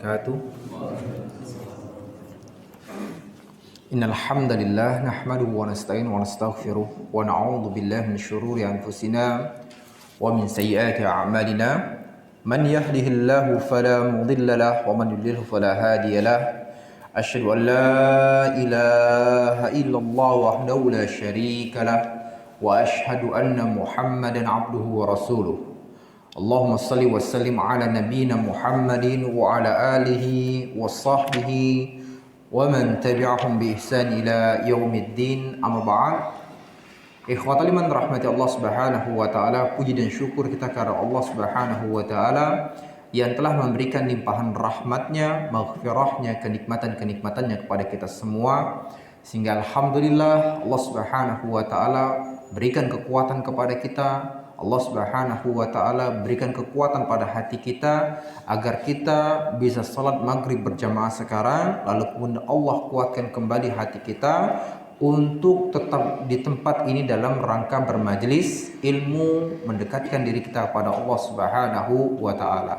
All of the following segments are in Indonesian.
wabarakatuh. Innal hamdalillah nahmaduhu wa nasta'inuhu wa nastaghfiruh wa na'udzu billahi min shururi anfusina wa min sayyiati a'malina. Man yahdihillahu fala mudilla lahu wa man yudlilhu fala hadiya lahu. Asyhadu an la ilaha illallah wahdahu la syarika lahu wa asyhadu anna Muhammadan 'abduhu wa rasuluh. Allahumma salli wa sallim ala nabiyyina Muhammadin wa ala alihi wa sahbihi wa man tabi'ahum bi ihsan ila yaumiddin, amma ba'd. Ikhwatal iman rahmati Allah Subhanahu wa taala, puji dan syukur kita kepada Allah Subhanahu wa taala yang telah memberikan limpahan rahmatnya, maghfirahnya, kenikmatan-kenikmatannya kepada kita semua, sehingga alhamdulillah Allah Subhanahu wa taala berikan kekuatan kepada kita. Allah Subhanahu wa taala berikan kekuatan pada hati kita agar kita bisa salat maghrib berjamaah sekarang, lalu kemudian Allah kuatkan kembali hati kita untuk tetap di tempat ini dalam rangka bermajlis ilmu, mendekatkan diri kita kepada Allah Subhanahu wa taala.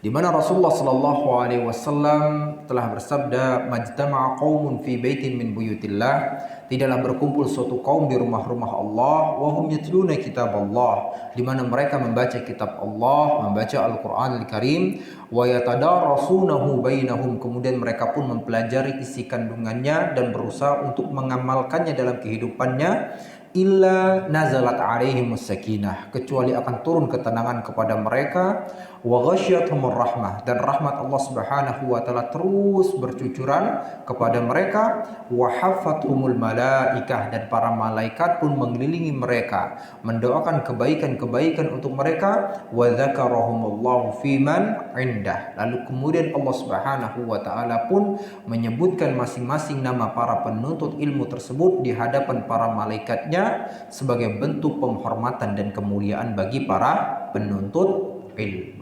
Di mana Rasulullah sallallahu alaihi wasallam telah bersabda, "Majtama'a qaumun fi baitin min buyutillah." Tidaklah berkumpul suatu kaum di rumah-rumah Allah, wa hum yatluna kitaballah, di mana mereka membaca kitab Allah, membaca Al-Qur'anul Karim, wa yatadarasunahu bainahum, kemudian mereka pun mempelajari isi kandungannya dan berusaha untuk mengamalkannya dalam kehidupannya. Illa nazalat alaihimus sakinah, kecuali akan turun ketenangan kepada mereka, wa ghasyiyatuhumur rahmah, dan rahmat Allah Subhanahu wa taala terus bercucuran kepada mereka, wa haffathumul malaikah, dan para malaikat pun mengelilingi mereka, mendoakan kebaikan-kebaikan untuk mereka, wa dzakarahumullahu fiman indah, lalu kemudian Allah Subhanahu wa taala pun menyebutkan masing-masing nama para penuntut ilmu tersebut di hadapan para malaikatnya sebagai bentuk penghormatan dan kemuliaan bagi para penuntut ilmu.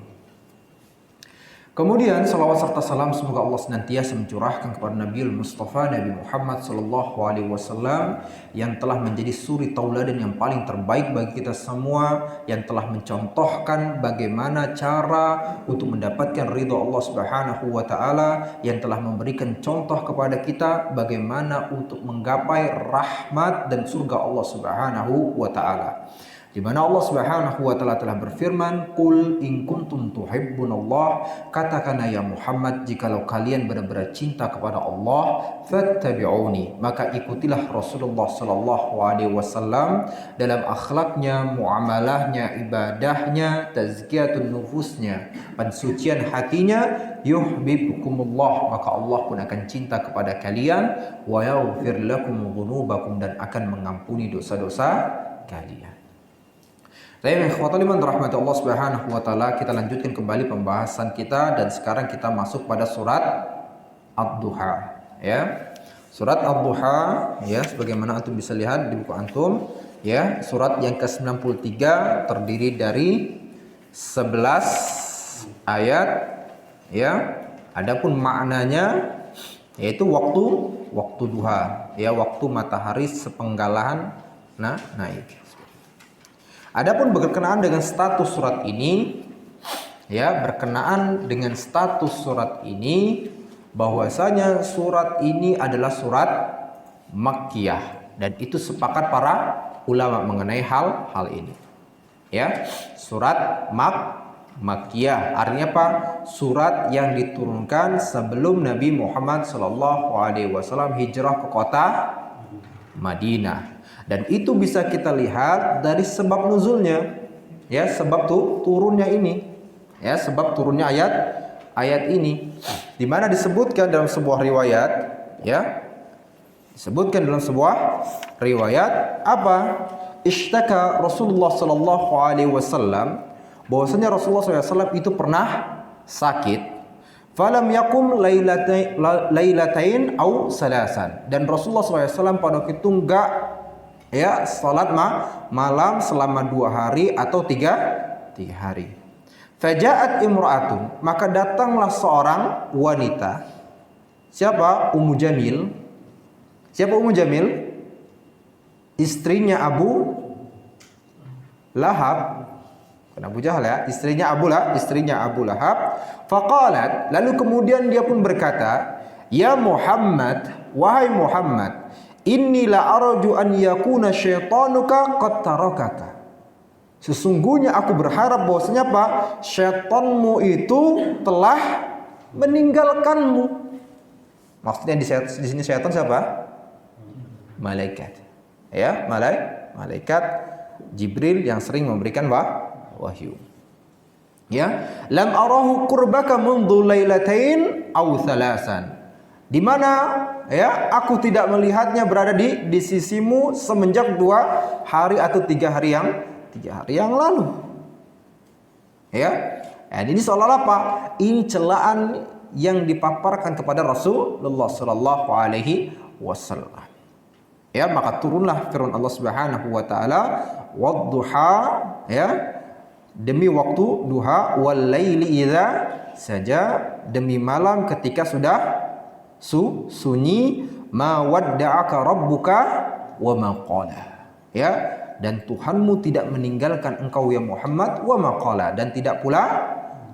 Kemudian salawat serta salam semoga Allah senantiasa mencurahkan kepada Nabiul Mustafa Nabi Muhammad sallallahu alaihi wasallam yang telah menjadi suri tauladan yang paling terbaik bagi kita semua, yang telah mencontohkan bagaimana cara untuk mendapatkan ridha Allah Subhanahu wa taala, yang telah memberikan contoh kepada kita bagaimana untuk menggapai rahmat dan surga Allah Subhanahu wa taala. Di mana Allah Subhanahu wa taala telah berfirman, "Qul in kuntum tuhibbunallah," katakanlah ya Muhammad, jikalau kalian benar-benar cinta kepada Allah, fattabi'uni, maka ikutilah Rasulullah sallallahu alaihi wasallam dalam akhlaknya, muamalahnya, ibadahnya, tazkiyatun nufusnya, pensucian hatinya, yuhibbukumullah, maka Allah pun akan cinta kepada kalian, wa yaghfir lakum dzunubakum, dan akan mengampuni dosa-dosa kalian. Baik, ikhwatul iman rahmati Allah Subhanahu wa taala, kita lanjutkan kembali pembahasan kita dan sekarang kita masuk pada surat Ad-Duha, ya. Surat Ad-Duha, ya, sebagaimana antum bisa lihat di buku antum, ya, surat yang ke-93 terdiri dari 11 ayat, ya. Adapun maknanya yaitu waktu duha, ya, waktu matahari sepenggalahan naik. Adapun berkenaan dengan status surat ini, ya, berkenaan dengan status surat ini, bahwasanya surat ini adalah surat Makkiyah, dan itu sepakat para ulama mengenai hal ini. Ya, surat Makkiyah artinya apa? Surat yang diturunkan sebelum Nabi Muhammad SAW hijrah ke kota Madinah. Dan itu bisa kita lihat dari sebab nuzulnya, ya, sebab turunnya ini, ya, sebab turunnya ayat ini, di mana disebutkan dalam sebuah riwayat, ya, disebutkan dalam sebuah riwayat apa? Ishtaka Rasulullah sallallahu alaihi wasallam, bahwasanya Rasulullah SAW itu pernah sakit. Falam yakum lailatain au salasan, dan Rasulullah SAW pada waktu itu enggak, ya, salat malam selama 2 hari atau 3 hari. Faja'at imra'atun, maka datanglah seorang wanita. Siapa? Ummu Jamil. Siapa Ummu Jamil? Istrinya Abu Lahab. Abu Jahal ya, istrinya Abu Lahab. Faqalat, lalu kemudian dia pun berkata, "Ya Muhammad, wahai Muhammad, inni la arju an yakuna syaitanuka qad tarakaka." Sesungguhnya aku berharap bahwasanya apa? Syaitanmu itu telah meninggalkanmu. Maksudnya di sini syaitan siapa? Malaikat. Ya, malaikat Jibril yang sering memberikan wahyu. Ya, lam arahu qurbaka mundu lailatain aw thalasan. Di mana ya aku tidak melihatnya berada di sisimu semenjak 2 hari atau 3 hari yang lalu. Ya. Dan ini seolah-olah apa? Ini celaan yang dipaparkan kepada Rasulullah sallallahu alaihi wasallam. Ya, maka turunlah firman Allah Subhanahu wa taala, "Wadduha," ya, demi waktu duha, "wal laili idza saja," demi malam ketika sudah sunyi, "ma wadda'aka rabbuka wa ma qala." Ya, dan Tuhanmu tidak meninggalkan engkau ya Muhammad, wa ma qala, dan tidak pula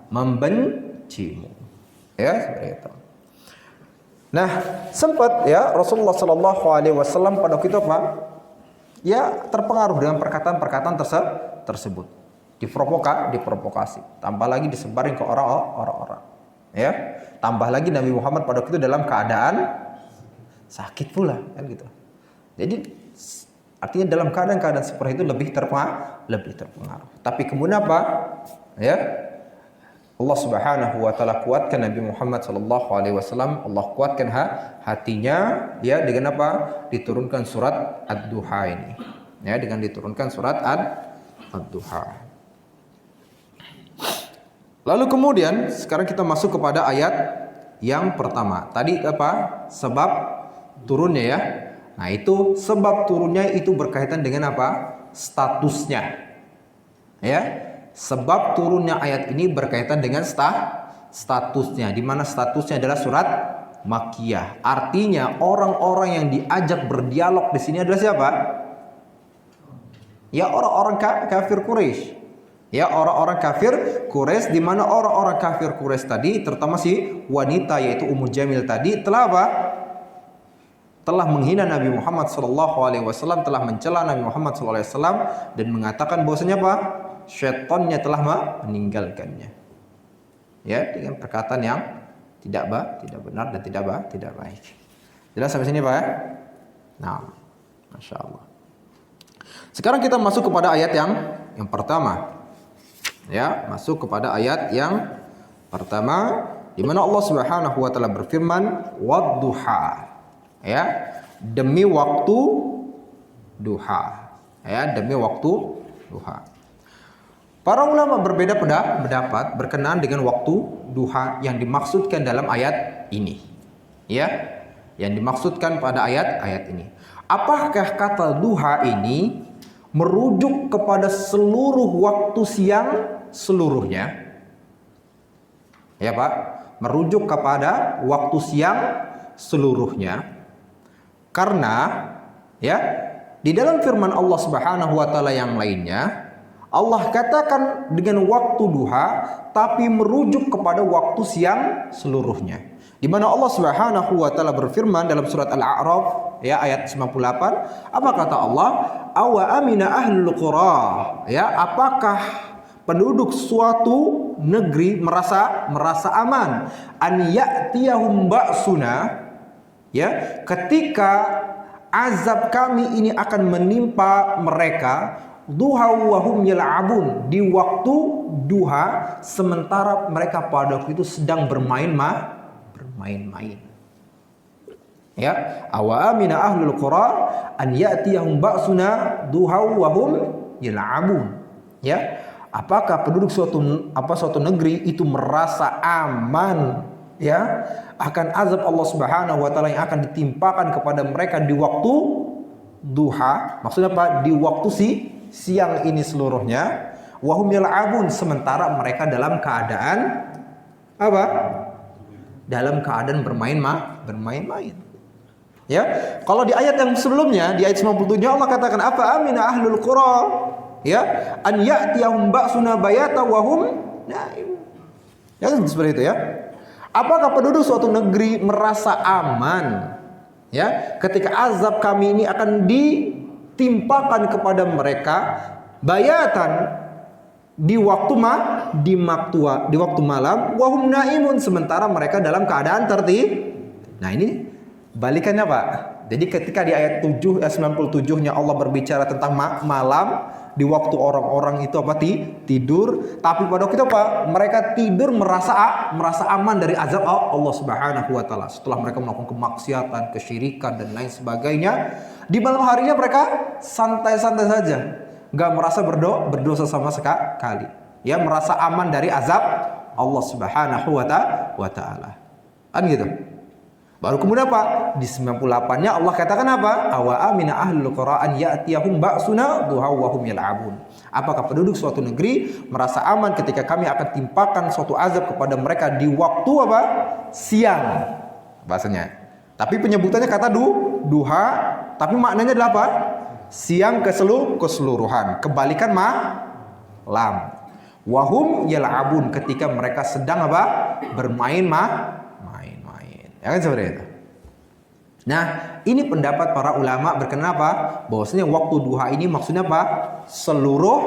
membencimu. Ya, seperti itu. Nah, sempat ya Rasulullah sallallahu alaihi wasallam pada waktu itu apa? Ya, terpengaruh dengan perkataan-perkataan tersebut. Diprovokasi, tambah lagi disebarin ke orang-orang. Ya, tambah lagi Nabi Muhammad pada waktu itu dalam keadaan sakit pula, kan gitu. Jadi artinya dalam keadaan seperti itu lebih terpengaruh. Tapi kemudian apa? Ya, Allah Subhanahu wa taala kuatkan Nabi Muhammad sallallahu alaihi wasallam, Allah kuatkan hatinya ya dengan apa? Diturunkan surat Ad-Duha ini. Ya, dengan diturunkan surat Ad-Duha. Lalu kemudian sekarang kita masuk kepada ayat yang pertama. Tadi apa? Sebab turunnya ya. Nah, itu sebab turunnya itu berkaitan dengan apa? Statusnya. Ya. Sebab turunnya ayat ini berkaitan dengan statusnya, di mana statusnya adalah surat Makkiyah. Artinya orang-orang yang diajak berdialog di sini adalah siapa? Ya, orang-orang kafir Quraisy. Ya, orang-orang kafir Quraisy, di mana orang-orang kafir Quraisy tadi, terutama si wanita yaitu Ummu Jamil tadi, telah apa? Telah menghina Nabi Muhammad SAW, telah mencela Nabi Muhammad SAW dan mengatakan bahwasanya apa? Syaitannya telah meninggalkannya. Ya, dengan perkataan yang tidak benar dan tidak baik. Jelas sampai sini Pak ya? Nah, Masya Allah. Sekarang kita masuk kepada ayat yang pertama. Ya, masuk kepada ayat yang pertama di mana Allah Subhanahu wa taala berfirman, "Wadduha." Ya, demi waktu duha. Ya, demi waktu duha. Para ulama berbeda pendapat berkenaan dengan waktu duha yang dimaksudkan dalam ayat ini. Ya, yang dimaksudkan pada ayat ini. Apakah kata duha ini merujuk kepada seluruh waktu siang seluruhnya? Ya, Pak, merujuk kepada waktu siang seluruhnya. Karena ya, di dalam firman Allah Subhanahu wa taala yang lainnya, Allah katakan dengan waktu duha tapi merujuk kepada waktu siang seluruhnya. Di mana Allah Subhanahu wa taala berfirman dalam surat Al-A'raf ya ayat 98, apa kata Allah? Awa amina ahlul qura. Ya, apakah penduduk suatu negeri merasa aman? An ya'tiyahum ba'suna, ya, ketika azab kami ini akan menimpa mereka, duha wa hum yal'abun, di waktu duha sementara mereka pada waktu itu sedang bermain-main. Ya, awa amina ahlul qura an ya'tiyahum ba'suna duha wa hum yal'abun. Ya, apakah penduduk suatu negeri itu merasa aman ya akan azab Allah Subhanahu wa taala yang akan ditimpakan kepada mereka di waktu duha? Maksudnya apa? Di waktu siang ini seluruhnya, wahum yal'abun, sementara mereka dalam keadaan apa? Dalam keadaan bermain-main. Ya, kalau di ayat yang sebelumnya, di ayat 97 Allah katakan apa amina ahlul qura, ya, an ya'tiyahum ba'suna bayata wa hum naim. Ya seperti itu ya. Apakah penduduk suatu negeri merasa aman ya ketika azab kami ini akan ditimpakan kepada mereka bayatan di waktu malam wahum naimun, sementara mereka dalam keadaan tertidur. Nah ini balikannya Pak. Jadi ketika di ayat 97-nya Allah berbicara tentang malam, di waktu orang-orang itu tidur, tapi pada waktu itu mereka tidur merasa aman dari azab Allah Subhanahu wa taala. Setelah mereka melakukan kemaksiatan, kesyirikan dan lain sebagainya, di malam harinya mereka santai-santai saja, nggak merasa berdosa sama sekali. Ya, merasa aman dari azab Allah Subhanahu wa taala. Kan gitu. Baru kemudian di 98-nya Allah katakan apa? Awa amina ahlul qura an ya'tiyahum ba'suna duha wa hum yal'abun. Apakah penduduk suatu negeri merasa aman ketika kami akan timpakan suatu azab kepada mereka di waktu siang bahasanya. Tapi penyebutannya kata duha, tapi maknanya adalah apa? Siang keseluruhan. Kebalikan malam. Wahum yal'abun, ketika mereka sedang bermain ya kan seperti itu. Nah, ini pendapat para ulama berkenapa bahwasanya waktu duha ini maksudnya seluruh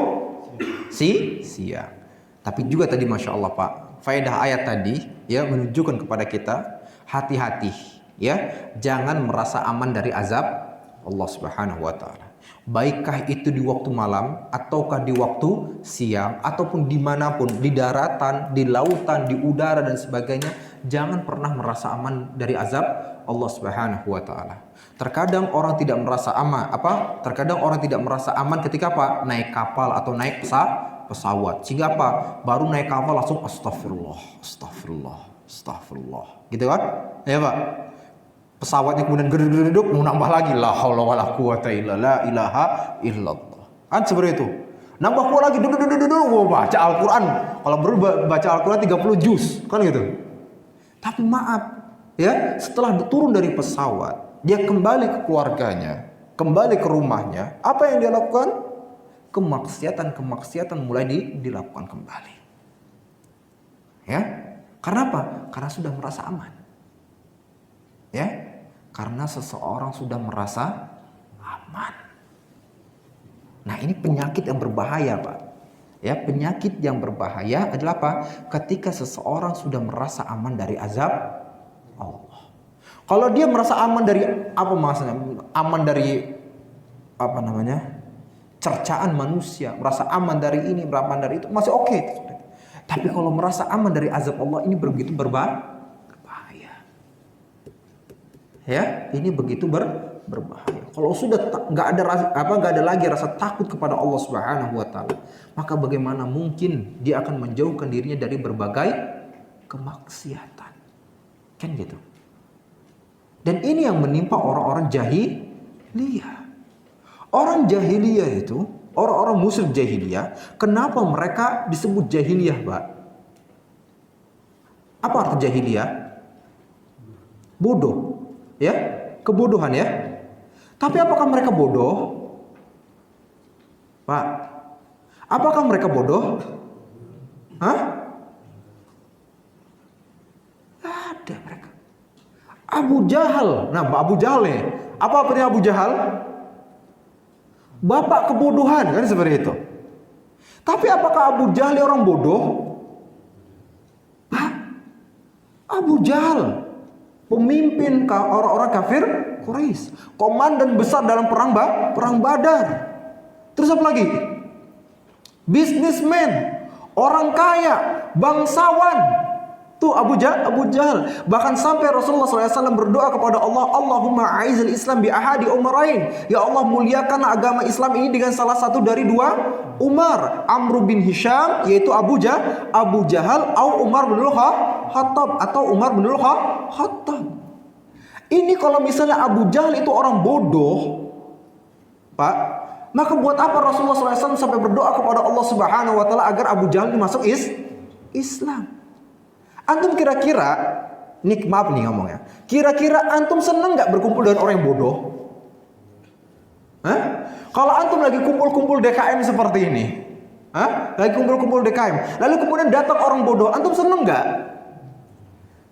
siang. Tapi juga tadi Masya Allah Pak, faedah ayat tadi ya menunjukkan kepada kita hati-hati ya, jangan merasa aman dari azab Allah Subhanahu wa taala. Baikkah itu di waktu malam ataukah di waktu siang ataupun dimanapun, di daratan, di lautan, di udara dan sebagainya, jangan pernah merasa aman dari azab Allah Subhanahu wa taala. Terkadang orang tidak merasa aman Terkadang orang tidak merasa aman ketika naik kapal atau naik pesawat. Sehingga baru naik kapal langsung astagfirullah. Gitu kan? Ya Pak. Pesawatnya kemudian geduk mau nambah lagi la haula wala quwata illa la ilaha illallah. Kan seperti itu. Nambah pula lagi duduk baca Al-Qur'an. Kalau baru baca Al-Qur'an 30 juz, kan gitu. Tapi maaf ya, setelah turun dari pesawat, dia kembali ke keluarganya, kembali ke rumahnya, apa yang dia lakukan? Kemaksiatan mulai dilakukan kembali. Ya. Karena apa? Karena sudah merasa aman. Ya. Karena seseorang sudah merasa aman. Nah, ini penyakit yang berbahaya, Pak. Ya, penyakit yang berbahaya adalah ketika seseorang sudah merasa aman dari azab Allah. Kalau dia merasa aman dari maksudnya? Aman dari cercaan manusia, merasa aman dari ini, aman dari itu, masih oke. Tapi kalau merasa aman dari azab Allah, ini begitu berbahaya. Ya, ini begitu berbahaya. Kalau sudah nggak ada lagi rasa takut kepada Allah Subhanahu wa taala, maka bagaimana mungkin dia akan menjauhkan dirinya dari berbagai kemaksiatan. Kan gitu. Dan ini yang menimpa orang-orang jahiliyah. Orang jahiliyah itu, orang-orang musyrik jahiliyah, kenapa mereka disebut jahiliyah, Pak? Apa arti jahiliyah? Bodoh. Ya, kebodohan ya. Tapi apakah mereka bodoh? Pak, apakah mereka bodoh? Ada mereka. Abu Jahal. Nah, Abu Jahal nih. Apa artinya Abu Jahal? Bapak kebodohan, kan seperti itu. Tapi apakah Abu Jahal orang bodoh? Pak, Abu Jahal pemimpin orang-orang kafir Quraisy, komandan besar dalam perang Badar. Terus apa lagi? Businessman, orang kaya, bangsawan. Tuh Abu Jahal. Bahkan sampai Rasulullah SAW berdoa kepada Allah, Allahumma aizil Islam bi ahadi umarain. Ya Allah, muliakanlah agama Islam ini dengan salah satu dari dua Umar, Amr bin Hisham, yaitu Abu Jahal, atau Umar bin Khattab, atau Umar bin Khattab. Ini kalau misalnya Abu Jahal itu orang bodoh, Pak, maka buat apa Rasulullah SAW sampai berdoa kepada Allah Subhanahu wa taala agar Abu Jahal masuk Islam? Antum kira-kira, maaf nih ngomongnya, kira-kira antum seneng nggak berkumpul dengan orang yang bodoh? Kalau antum lagi kumpul-kumpul DKM seperti ini, lagi kumpul-kumpul DKM, lalu kemudian datang orang bodoh, antum seneng nggak?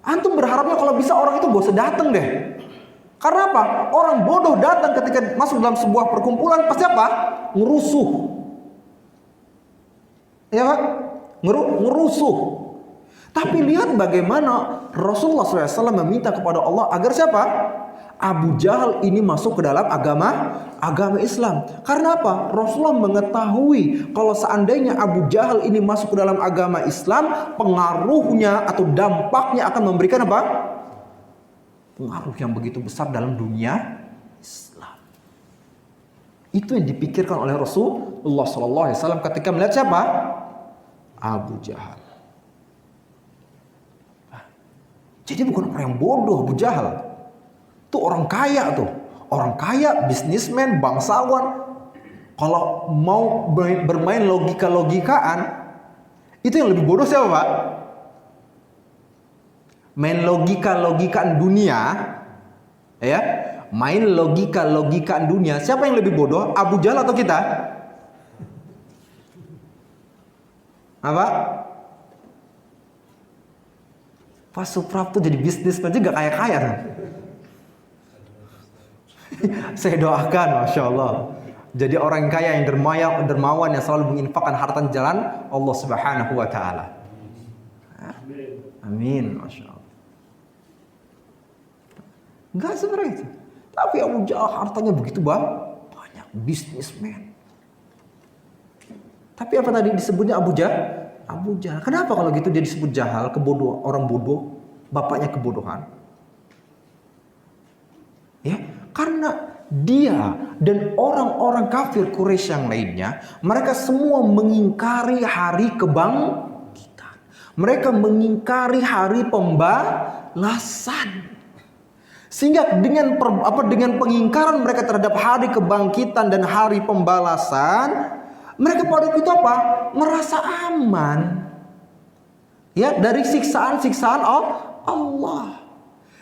Antum berharapnya kalau bisa orang itu gak usah datang deh. Karena apa? Orang bodoh datang ketika masuk dalam sebuah perkumpulan pasti apa? Ngerusuh. Ya Pak? Ngerusuh. Tapi lihat bagaimana Rasulullah SAW meminta kepada Allah agar siapa? Abu Jahal ini masuk ke dalam agama Islam. Karena apa? Rasulullah mengetahui kalau seandainya Abu Jahal ini masuk ke dalam agama Islam, pengaruhnya atau dampaknya akan memberikan apa? Pengaruh yang begitu besar dalam dunia Islam. Itu yang dipikirkan oleh Rasulullah SAW ketika melihat siapa? Abu Jahal. Jadi bukan orang yang bodoh Abu Jahal. Itu orang kaya tuh. Orang kaya, bisnismen, bangsawan. Kalau mau bermain logika-logikaan, itu yang lebih bodoh siapa Pak? Main logika-logikaan dunia, ya, main logika-logikaan dunia. Siapa yang lebih bodoh? Abu Jahal atau kita? Apa? Pak Suprapto jadi bisnismen juga kaya-kaya. Saya doakan, Masya Allah, jadi orang kaya yang dermawan yang selalu menginfakkan harta di jalan Allah Subhanahu wa Ta'ala. Amin, Masya Allah. Enggak seperti itu. Tapi Abu Jahal hartanya begitu banyak, bisnismen. Tapi apa tadi disebutnya Abu Jahal? Abu Jahal. Kenapa kalau gitu dia disebut jahal, kebodohan, orang bodoh, bapaknya kebodohan? Ya, karena dia dan orang-orang kafir Quraisy yang lainnya, mereka semua mengingkari hari kebangkitan. Mereka mengingkari hari pembalasan. Sehingga dengan pengingkaran mereka terhadap hari kebangkitan dan hari pembalasan, mereka pada itu apa? Merasa aman. Ya, dari siksaan-siksaan Allah.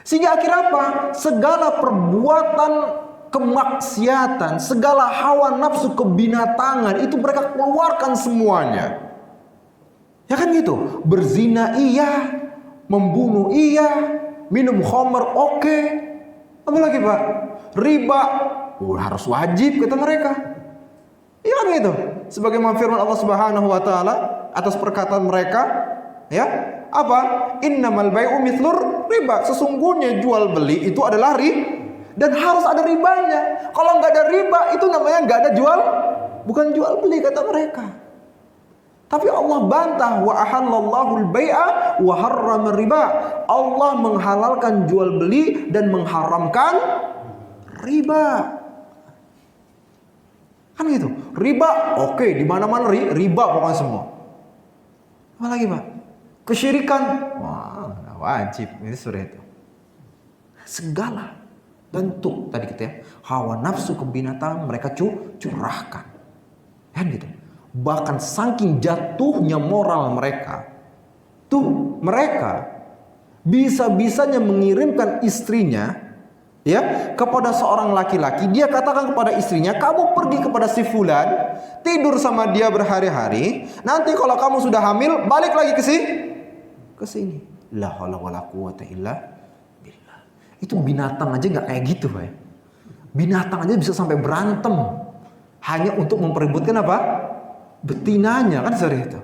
Sehingga akhirnya apa? Segala perbuatan kemaksiatan, segala hawa nafsu kebinatangan itu mereka keluarkan semuanya. Ya kan gitu. Berzina iya, membunuh iya, minum khamr oke. Apa lagi Pak? Riba harus wajib kata mereka. Iya kan gitu. Sebagaimana firman Allah Subhanahu wa Ta'ala atas perkataan mereka, ya, apa? Innamal bai'u mithlur riba. Sesungguhnya jual beli itu adalah dan harus ada ribanya. Kalau nggak ada riba itu namanya nggak ada bukan jual beli kata mereka. Tapi Allah bantah, wa ahallallahu al-bai'a wa harrama riba. Allah menghalalkan jual beli dan mengharamkan riba. Kan gitu. Riba, oke, di mana-mana riba pokoknya semua. Apa lagi, Pak? Kesyirikan, wah, wajib. Ini surah itu. Segala bentuk tadi kita ya, hawa nafsu kebinatangan mereka curahkan. Kan gitu. Bahkan saking jatuhnya moral mereka, tuh mereka bisa-bisanya mengirimkan istrinya ya kepada seorang laki-laki. Dia katakan kepada istrinya, kamu pergi kepada si fulan, tidur sama dia berhari-hari, nanti kalau kamu sudah hamil balik lagi ke sini. La haula wala quwata illa billah. Itu binatang aja nggak kayak gitu, Pak. Binatang aja bisa sampai berantem hanya untuk memperebutkan apa? Betinanya, kan seperti itu.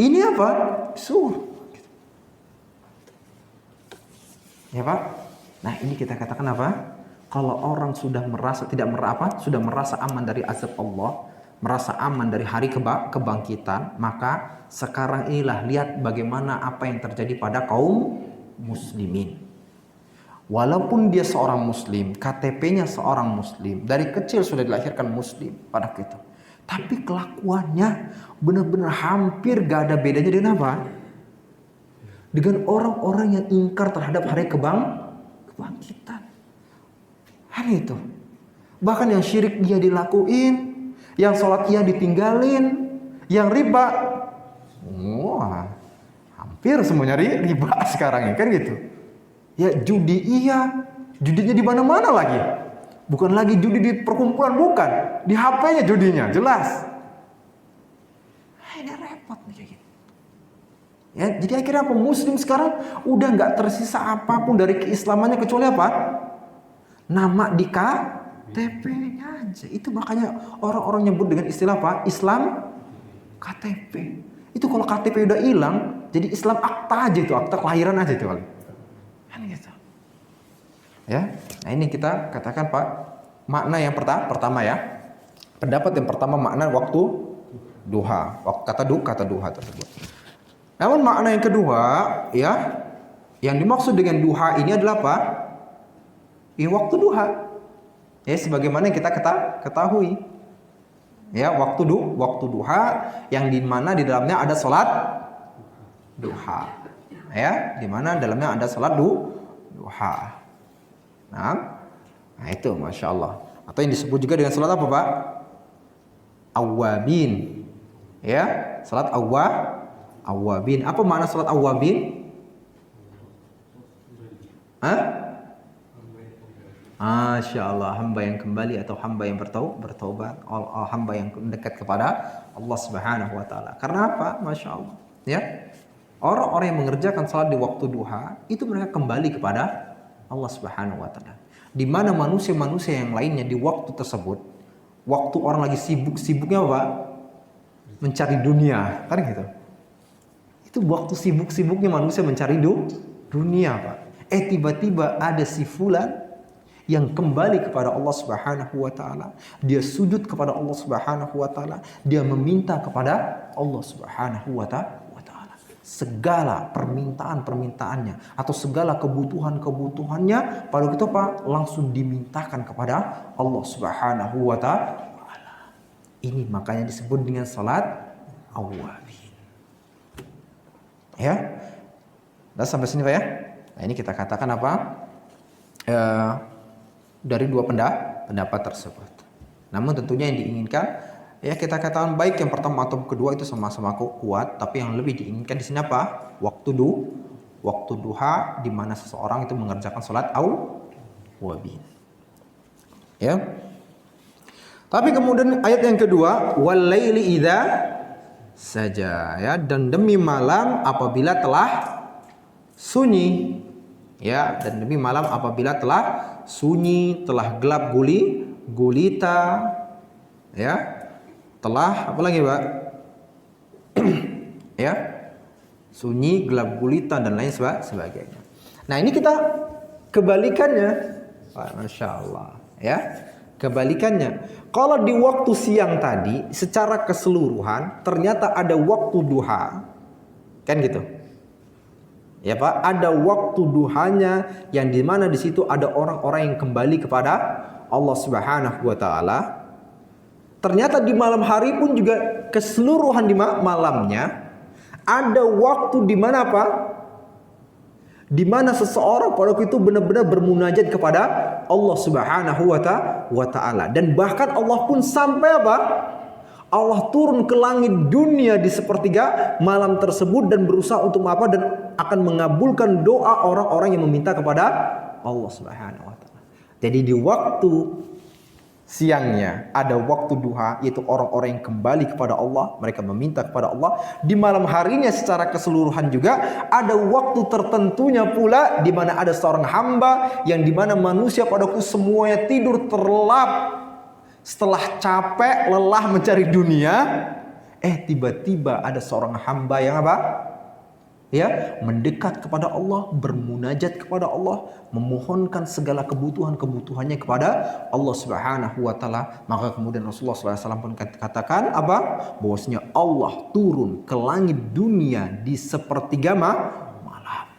Ini apa? Ya Pak. Nah ini kita katakan apa? Kalau orang sudah merasa sudah merasa aman dari azab Allah, merasa aman dari hari kebangkitan, maka sekarang inilah lihat bagaimana apa yang terjadi pada kaum muslimin. Walaupun dia seorang muslim, KTP-nya seorang muslim, dari kecil sudah dilahirkan muslim pada kita. Tapi kelakuannya benar-benar hampir gak ada bedanya dengan apa? Dengan orang-orang yang ingkar terhadap hari kebangkitan. Hari itu. Bahkan yang syirik dia dilakuin, yang sholat dia ditinggalin, yang riba, wah, hampir semuanya riba sekarang ya kan gitu. Ya judi iya, judinya di mana-mana lagi. Bukan lagi judi di perkumpulan, bukan. Di HP-nya judinya, jelas. Ini repot nih kayak gitu. Ya, jadi akhirnya apa? Muslim sekarang udah nggak tersisa apapun dari keislamannya kecuali apa? Nama di KTP-nya aja. Itu makanya orang-orang nyebut dengan istilah apa? Islam KTP. Itu kalau KTP udah hilang, jadi Islam akta aja itu, akta kelahiran aja itu kali. Kan gitu. Ya, nah ini kita katakan Pak, makna yang pertama ya. Pendapat yang pertama makna waktu duha, kata duha tersebut. Namun makna yang kedua, ya, yang dimaksud dengan duha ini adalah apa? Ya, waktu duha. Ya, sebagaimana yang kita ketahui. Ya, waktu duha yang di mana di dalamnya ada salat duha. Ya, di mana dalamnya ada salat duha. Nah, itu Masya Allah. Atau yang disebut juga dengan salat apa Pak? Awwabin. Ya, salat awwabin. Apa makna salat awwabin? Masya Allah, hamba yang kembali atau hamba yang bertaubat, hamba yang mendekat kepada Allah Subhanahu wa taala. Karena apa? Masya Allah. Ya. Orang-orang yang mengerjakan salat di waktu duha, itu mereka kembali kepada Allah Subhanahu wa taala. Di mana manusia-manusia yang lainnya di waktu tersebut, waktu orang lagi sibuk-sibuknya apa? Mencari dunia, kan gitu. Itu waktu sibuk-sibuknya manusia mencari dunia, Pak. Tiba-tiba ada si fulan yang kembali kepada Allah Subhanahu wa taala. Dia sujud kepada Allah Subhanahu wa taala, dia meminta kepada Allah Subhanahu wa taala. Segala permintaannya atau segala kebutuhannya pada kita Pak langsung dimintakan kepada Allah Subhanahu wa taala. Ini makanya disebut dengan salat awwabin. Ya. Sudah sampai sini Pak ya? Nah, ini kita katakan apa? Dari dua pendapat tersebut. Namun tentunya yang diinginkan ya kita katakan baik yang pertama atau kedua itu sama-sama kuat, tapi yang lebih diinginkan di sini apa? Waktu duha di mana seseorang itu mengerjakan salat awwabin. Ya. Tapi kemudian ayat yang kedua, wal laili idza saja, ya, dan demi malam apabila telah sunyi. Ya, dan demi malam apabila telah sunyi, telah gelap gulita, ya, telah apa lagi Pak? Ya, sunyi, gelap gulita dan lain sebagainya. Nah ini kita kebalikannya, Masya Allah, ya, kebalikannya. Kalau di waktu siang tadi secara keseluruhan ternyata ada waktu duha, kan gitu. Ya Pak, ada waktu duhanya yang dimana di situ ada orang-orang yang kembali kepada Allah Subhanahu wa taala. Ternyata di malam hari pun juga keseluruhan di malamnya ada waktu di mana apa? Di mana seseorang pada waktu itu benar-benar bermunajat kepada Allah Subhanahu wa taala, dan bahkan Allah pun sampai apa? Allah turun ke langit dunia di sepertiga malam tersebut dan berusaha untuk apa? Dan akan mengabulkan doa orang-orang yang meminta kepada Allah Subhanahu wa taala. Jadi di waktu siangnya ada waktu duha, yaitu orang-orang yang kembali kepada Allah, mereka meminta kepada Allah. Di malam harinya secara keseluruhan juga ada waktu tertentunya pula di mana ada seorang hamba yang di mana manusia pada waktu semuanya tidur terlelap setelah capek lelah mencari dunia, tiba-tiba ada seorang hamba yang apa? Ya, mendekat kepada Allah, bermunajat kepada Allah, memohonkan segala kebutuhannya kepada Allah Subhanahu wa taala. Maka kemudian Rasulullah SAW pun katakan apa? Bahwasanya Allah turun ke langit dunia di sepertiga malam.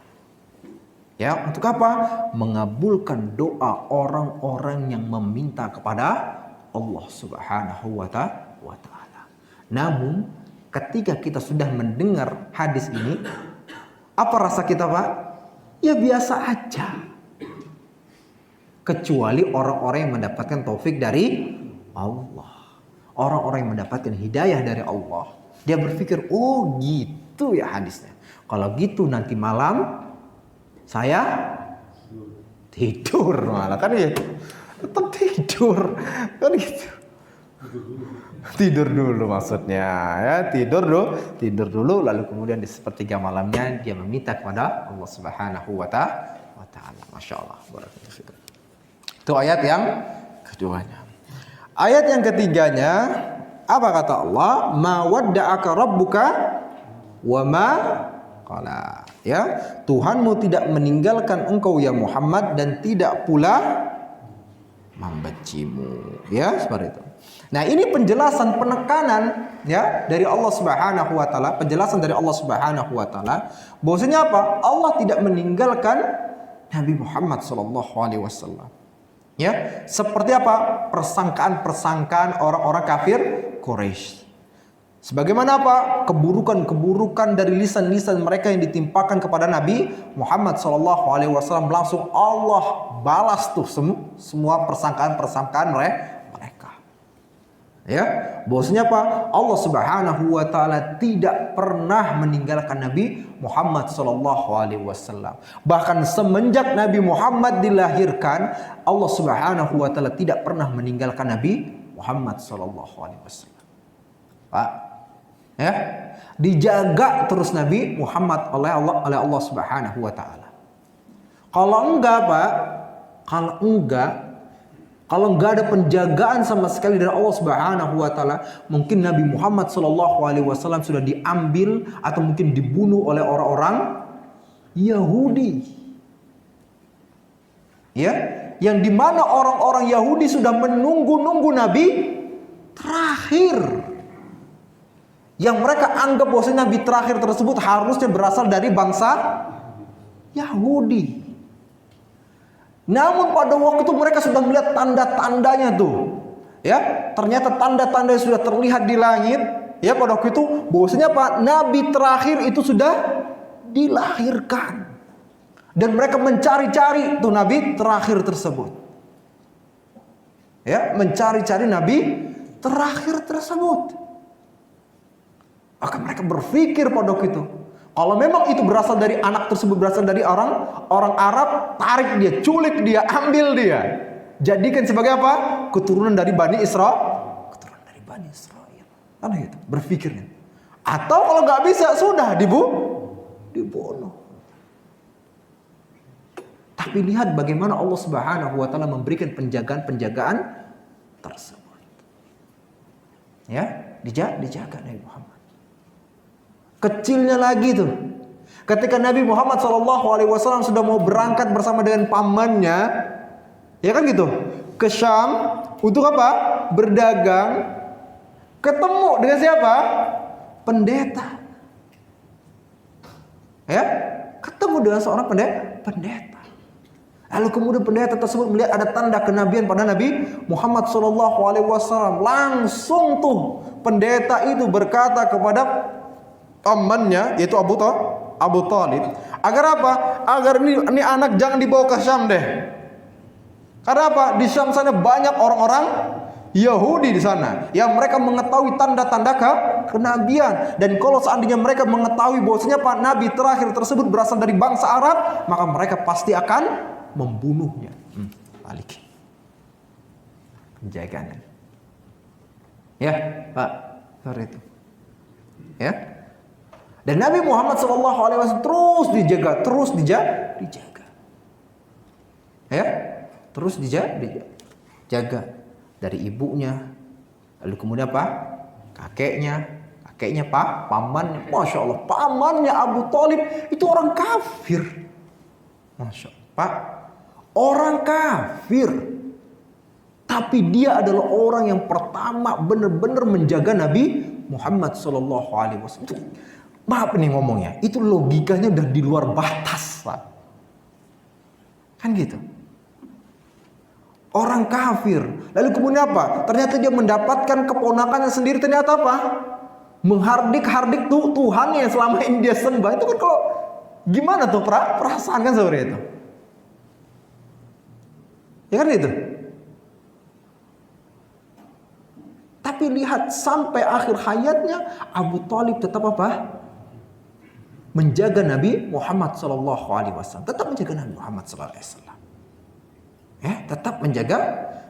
Ya, untuk apa? Mengabulkan doa orang-orang yang meminta kepada Allah Subhanahu wa taala. Namun ketika kita sudah mendengar hadis ini, apa rasa kita Pak? Ya biasa aja. Kecuali orang-orang yang mendapatkan taufik dari Allah. Orang-orang yang mendapatkan hidayah dari Allah. Dia berpikir, oh gitu ya hadisnya. Kalau gitu nanti malam saya tidur malah kan ya. Tetap tidur. tidur. Kan gitu. Tidur dulu maksudnya ya, tidur dulu lalu kemudian di sepertiga malamnya dia meminta kepada Allah Subhanahu wa taala. Masya Allah. Itu ayat yang keduanya. Ayat yang ketiganya, apa kata Allah? Ma wadda'aka rabbuka wa ma qala. Ya, Tuhanmu tidak meninggalkan engkau ya Muhammad dan tidak pula membencimu. Ya, seperti itu. Nah, ini penjelasan penekanan ya dari Allah Subhanahu wa taala, penjelasan dari Allah Subhanahu wa taala bahwasanya apa? Allah tidak meninggalkan Nabi Muhammad sallallahu alaihi wasallam. Ya, seperti apa? Persangkaan-persangkaan orang-orang kafir Quraisy. Sebagaimana apa? Keburukan-keburukan dari lisan-lisan mereka yang ditimpakan kepada Nabi Muhammad sallallahu alaihi wasallam, langsung Allah balas tuh semua persangkaan-persangkaan mereka. Ya, bahwasanya apa? Allah Subhanahu wa taala tidak pernah meninggalkan Nabi Muhammad sallallahu alaihi wasallam. Bahkan semenjak Nabi Muhammad dilahirkan, Allah Subhanahu wa taala tidak pernah meninggalkan Nabi Muhammad sallallahu alaihi wasallam. Pak, ya, dijaga terus Nabi Muhammad oleh Allah Subhanahu wa taala. Kalau enggak, Pak, kalau enggak ada penjagaan sama sekali dari Allah Subhanahu wa taala, mungkin Nabi Muhammad sallallahu alaihi wasallam sudah diambil atau mungkin dibunuh oleh orang-orang Yahudi. Ya, yang dimana orang-orang Yahudi sudah menunggu-nunggu Nabi terakhir. Yang mereka anggap bahwa Nabi terakhir tersebut harusnya berasal dari bangsa Yahudi. Namun pada waktu itu mereka sudah melihat tanda-tandanya tuh. Ya, ternyata tanda-tanda sudah terlihat di langit. Ya, pada waktu itu bahwasanya Pak Nabi terakhir itu sudah dilahirkan. Dan mereka mencari-cari tuh Nabi terakhir tersebut. Ya, mencari-cari Nabi terakhir tersebut. Maka mereka berpikir pada waktu itu, kalau memang itu berasal dari anak tersebut, berasal dari orang Arab, tarik dia, culik dia, ambil dia, jadikan sebagai apa? Keturunan dari Bani Israel. Keturunan dari Bani Israel. Kan gitu berpikirnya. Atau kalau nggak bisa sudah dibunuh. Tapi lihat bagaimana Allah Subhanahu wa taala memberikan penjagaan-penjagaan tersebut. Ya, dijaga Nabi Muhammad. Kecilnya lagi tuh, ketika Nabi Muhammad SAW sudah mau berangkat bersama dengan pamannya, ya kan gitu, ke Syam untuk apa? Berdagang. Ketemu dengan siapa? Pendeta. Ya, ketemu dengan seorang pendeta. Lalu kemudian pendeta tersebut melihat ada tanda kenabian pada Nabi Muhammad SAW. Langsung tuh pendeta itu berkata kepada pamannya yaitu Abu Thalib, agar apa? Agar ini anak jangan dibawa ke Syam deh. Karena apa? Di Syam sana banyak orang-orang Yahudi di sana yang mereka mengetahui tanda-tanda kenabian, dan kalau seandainya mereka mengetahui bahwasanya Pak Nabi terakhir tersebut berasal dari bangsa Arab, maka mereka pasti akan membunuhnya. Balik. Penjagaan. Ya, Pak, seperti itu. Ya. Dan Nabi Muhammad SAW terus dijaga. Ya, terus dijaga dari ibunya. Lalu kemudian apa? Kakeknya Pak, pamannya. Masya Allah, pamannya Abu Thalib itu orang kafir. Masya Allah, Pak, orang kafir. Tapi dia adalah orang yang pertama benar-benar menjaga Nabi Muhammad SAW. Maaf nih ngomongnya, itu logikanya udah di luar batas, Pak. Kan gitu. Orang kafir. Lalu kemudian apa? Ternyata dia mendapatkan keponakannya sendiri. Ternyata apa? Menghardik-hardik tuh Tuhan yang selama ini dia sembah. Itu kan kalau gimana tuh perasaan kan seperti itu. Ya kan itu. Tapi lihat sampai akhir hayatnya Abu Thalib tetap apa? Menjaga Nabi Muhammad SAW. Tetap menjaga Nabi Muhammad SAW. Ya, tetap menjaga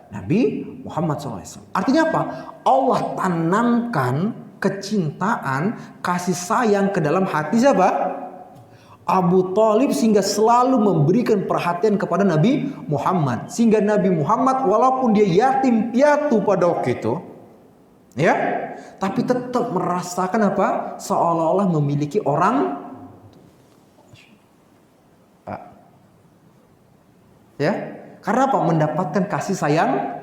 Nabi Muhammad SAW. Artinya apa? Allah tanamkan kecintaan, kasih sayang ke dalam hati siapa? Abu Thalib, sehingga selalu memberikan perhatian kepada Nabi Muhammad. Sehingga Nabi Muhammad walaupun dia yatim piatu pada waktu itu, ya, tapi tetap merasakan apa? Seolah-olah memiliki orang, ya, karena apa? Mendapatkan kasih sayang.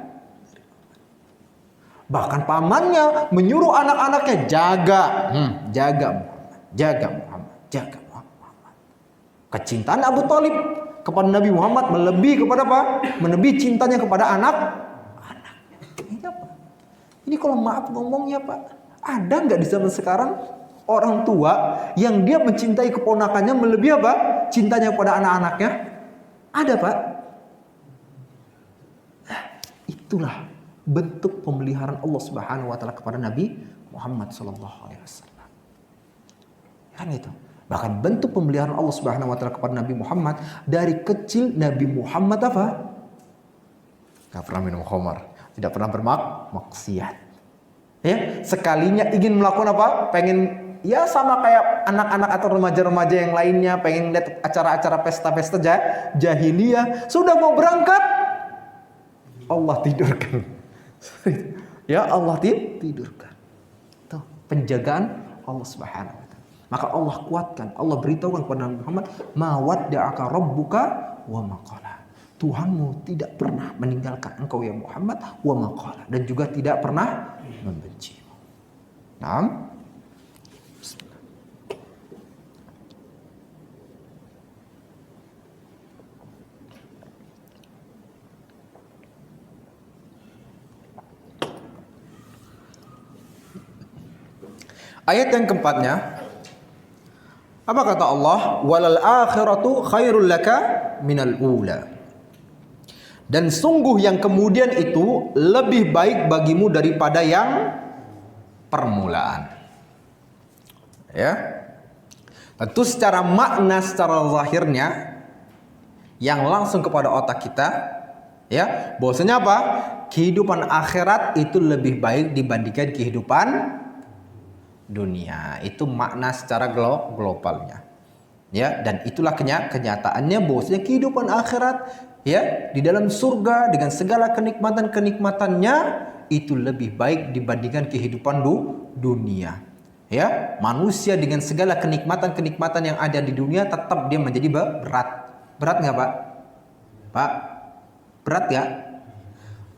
Bahkan pamannya menyuruh anak-anaknya jaga Muhammad, jaga Muhammad, jaga Muhammad. Kecintaan Abu Thalib kepada Nabi Muhammad melebihi kepada apa? Melebihi cintanya kepada anak-anaknya. Ini apa? Ini kalau maaf ngomongnya Pak, ada nggak di zaman sekarang orang tua yang dia mencintai keponakannya melebihi apa? Cintanya kepada anak-anaknya? Ada Pak? Itulah bentuk pemeliharaan Allah Subhanahu wa taala kepada Nabi Muhammad sallallahu alaihi wasallam. Kan itu. Bahkan bentuk pemeliharaan Allah Subhanahu wa taala kepada Nabi Muhammad, dari kecil Nabi Muhammad apa? Enggak pernah minum khamar, tidak pernah bermaksiat. Ya, sekalinya ingin melakukan apa? Pengen, ya sama kayak anak-anak atau remaja-remaja yang lainnya, pengen lihat acara-acara pesta-pesta jahiliyah, sudah mau berangkat Allah tidurkan. Ya, Allah tidurkan. Tuh, penjagaan Allah Subhanahu wa taala. Maka Allah kuatkan, Allah beritahukan kepada Nabi Muhammad, "Ma wadda'aka rabbuka wa ma qala." Tuhanmu tidak pernah meninggalkan engkau ya Muhammad, wa ma qala, dan juga tidak pernah membencimu. Naam. Ayat yang keempatnya, apa kata Allah? Walal akhiratu khairul laka minal ula. Dan sungguh yang kemudian itu lebih baik bagimu daripada yang permulaan. Ya. Tentu secara makna, secara zahirnya yang langsung kepada otak kita, ya, bahwasanya apa? Kehidupan akhirat itu lebih baik dibandingkan kehidupan dunia. Itu makna secara globalnya, ya, dan itulah kenyataannya bahwasanya kehidupan akhirat, ya, di dalam surga dengan segala kenikmatan-kenikmatannya itu lebih baik dibandingkan kehidupan dunia. Ya, manusia dengan segala kenikmatan-kenikmatan yang ada di dunia tetap dia menjadi berat nggak Pak? Pak, berat ya?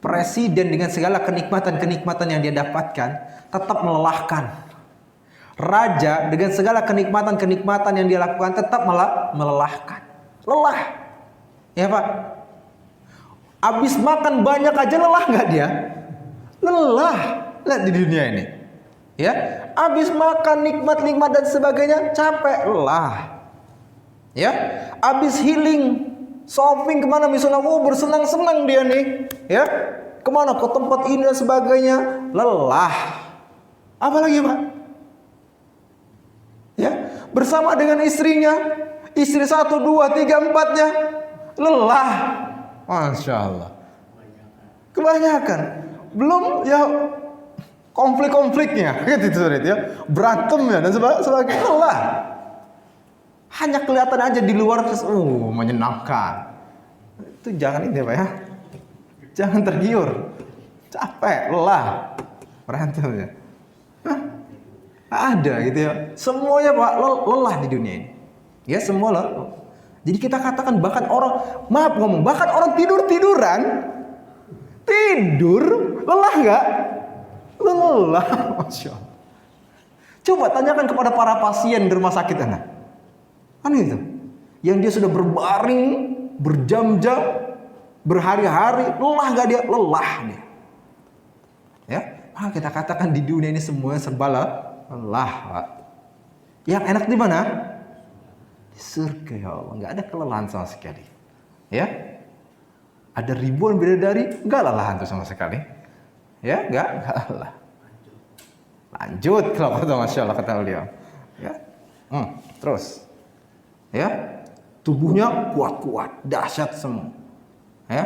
Presiden dengan segala kenikmatan-kenikmatan yang dia dapatkan tetap melelahkan. Raja dengan segala kenikmatan-kenikmatan yang dia lakukan tetap melelahkan. Lelah. Ya Pak. Habis makan banyak aja lelah nggak dia? Lelah. Lihat di dunia ini. Ya. Habis makan nikmat-nikmat dan sebagainya capek, lelah. Ya. Habis healing, shopping kemana misalnya, bersenang-senang dia nih. Ya. Kemana, ke tempat ini dan sebagainya, lelah. Apalagi Pak? Ya, bersama dengan istrinya, istri 1, 2, 3, 4-nya, lelah. Masya Allah. Kebanyakan. Belum ya konflik-konfliknya, gitu ya, berantem ya dan sebagainya, lelah. Hanya kelihatan aja di luar menyenangkan. Itu jangan ini Pak ya. Jangan tergiur. Capek, lelah. Berantem ya. Ada gitu ya. Semuanya Pak lelah di dunia ini. Ya, semua lelah. Jadi kita katakan bahkan orang, maaf ngomong, bahkan orang tidur-tiduran, tidur lelah nggak? Lelah, Masya Allah. Coba tanyakan kepada para pasien di rumah sakit anak. Kan gitu. Yang dia sudah berbaring berjam-jam, berhari-hari, lelah nggak dia? Lelah dia. Ya, maka kita katakan di dunia ini semuanya serba lelah, Pak. Yang enak di mana? Di surga ya Allah, nggak ada kelelahan sama sekali. Ya, ada ribuan bidadari, nggak lelahan tuh sama sekali. Ya, nggak lelah. Lanjut kalau kata Masya Allah kata beliau. Ya, terus. Ya, tubuhnya kuat-kuat, dahsyat semua. Ya,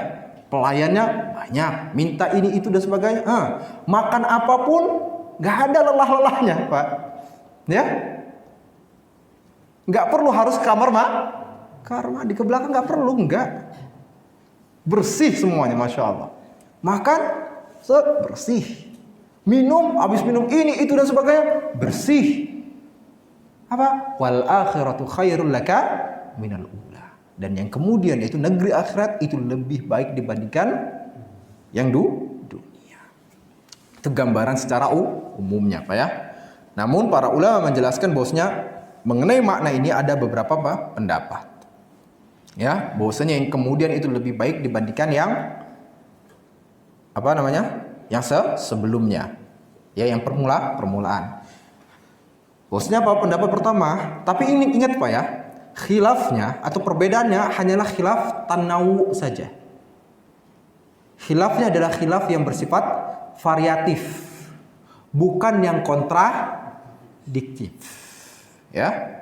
pelayannya banyak, minta ini itu dan sebagainya. Makan apapun nggak ada lelah-lelahnya, Pak. Ya, nggak perlu harus kamar mandi ke belakang, nggak perlu, nggak, bersih semuanya, masya Allah. Makan bersih, minum, habis minum ini itu dan sebagainya bersih. Apa? Wal akhiratu khairul laka minal ula. Dan yang kemudian yaitu negeri akhirat itu lebih baik dibandingkan yang dunia. Itu gambaran secara umumnya, Pak ya. Namun para ulama menjelaskan bahwasanya mengenai makna ini ada beberapa pendapat. Ya, bahwasanya yang kemudian itu lebih baik dibandingkan yang Yang sebelumnya. Ya, yang permulaan. Bahwasanya apa? Pendapat pertama, tapi ini ingat Pak ya, khilafnya atau perbedaannya hanyalah khilaf tanawu saja. Khilafnya adalah khilaf yang bersifat variatif, bukan yang kontradiktif. Ya.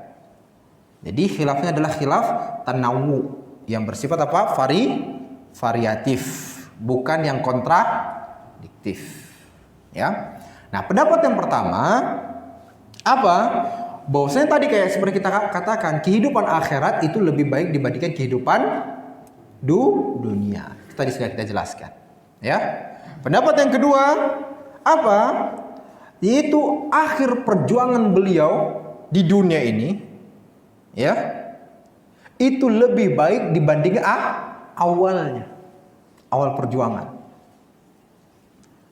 Jadi khilafnya adalah khilaf tanawu yang bersifat apa? Variatif, bukan yang kontradiktif. Ya. Nah, pendapat yang pertama apa? Bahwasanya tadi kayak seperti kita katakan, kehidupan akhirat itu lebih baik dibandingkan kehidupan dunia. Itu tadi sudah kita jelaskan. Ya. Pendapat yang kedua apa? Yaitu akhir perjuangan beliau di dunia ini, ya, itu lebih baik dibanding awalnya, awal perjuangan.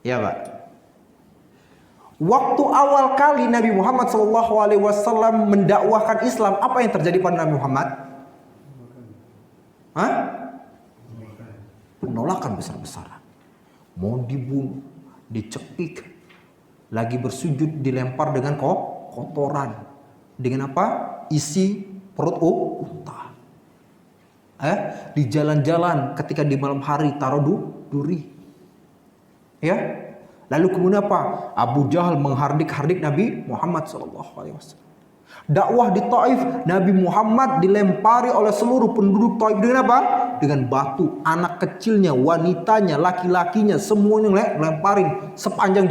Ya, Pak. Waktu awal kali Nabi Muhammad SAW mendakwahkan Islam, apa yang terjadi pada Nabi Muhammad? Penolakan besar-besaran. Mau dibunuh, dicekik, lagi bersujud dilempar dengan kotoran. Dengan apa? Isi perut unta. Di jalan-jalan ketika di malam hari taruh duri. Ya. Lalu kemudian apa? Abu Jahal menghardik-hardik Nabi Muhammad SAW. Dakwah di Taif, Nabi Muhammad dilempari oleh seluruh penduduk Taif dengan apa? Dengan batu. Anak kecilnya, wanitanya, laki-lakinya, semuanya lemparin sepanjang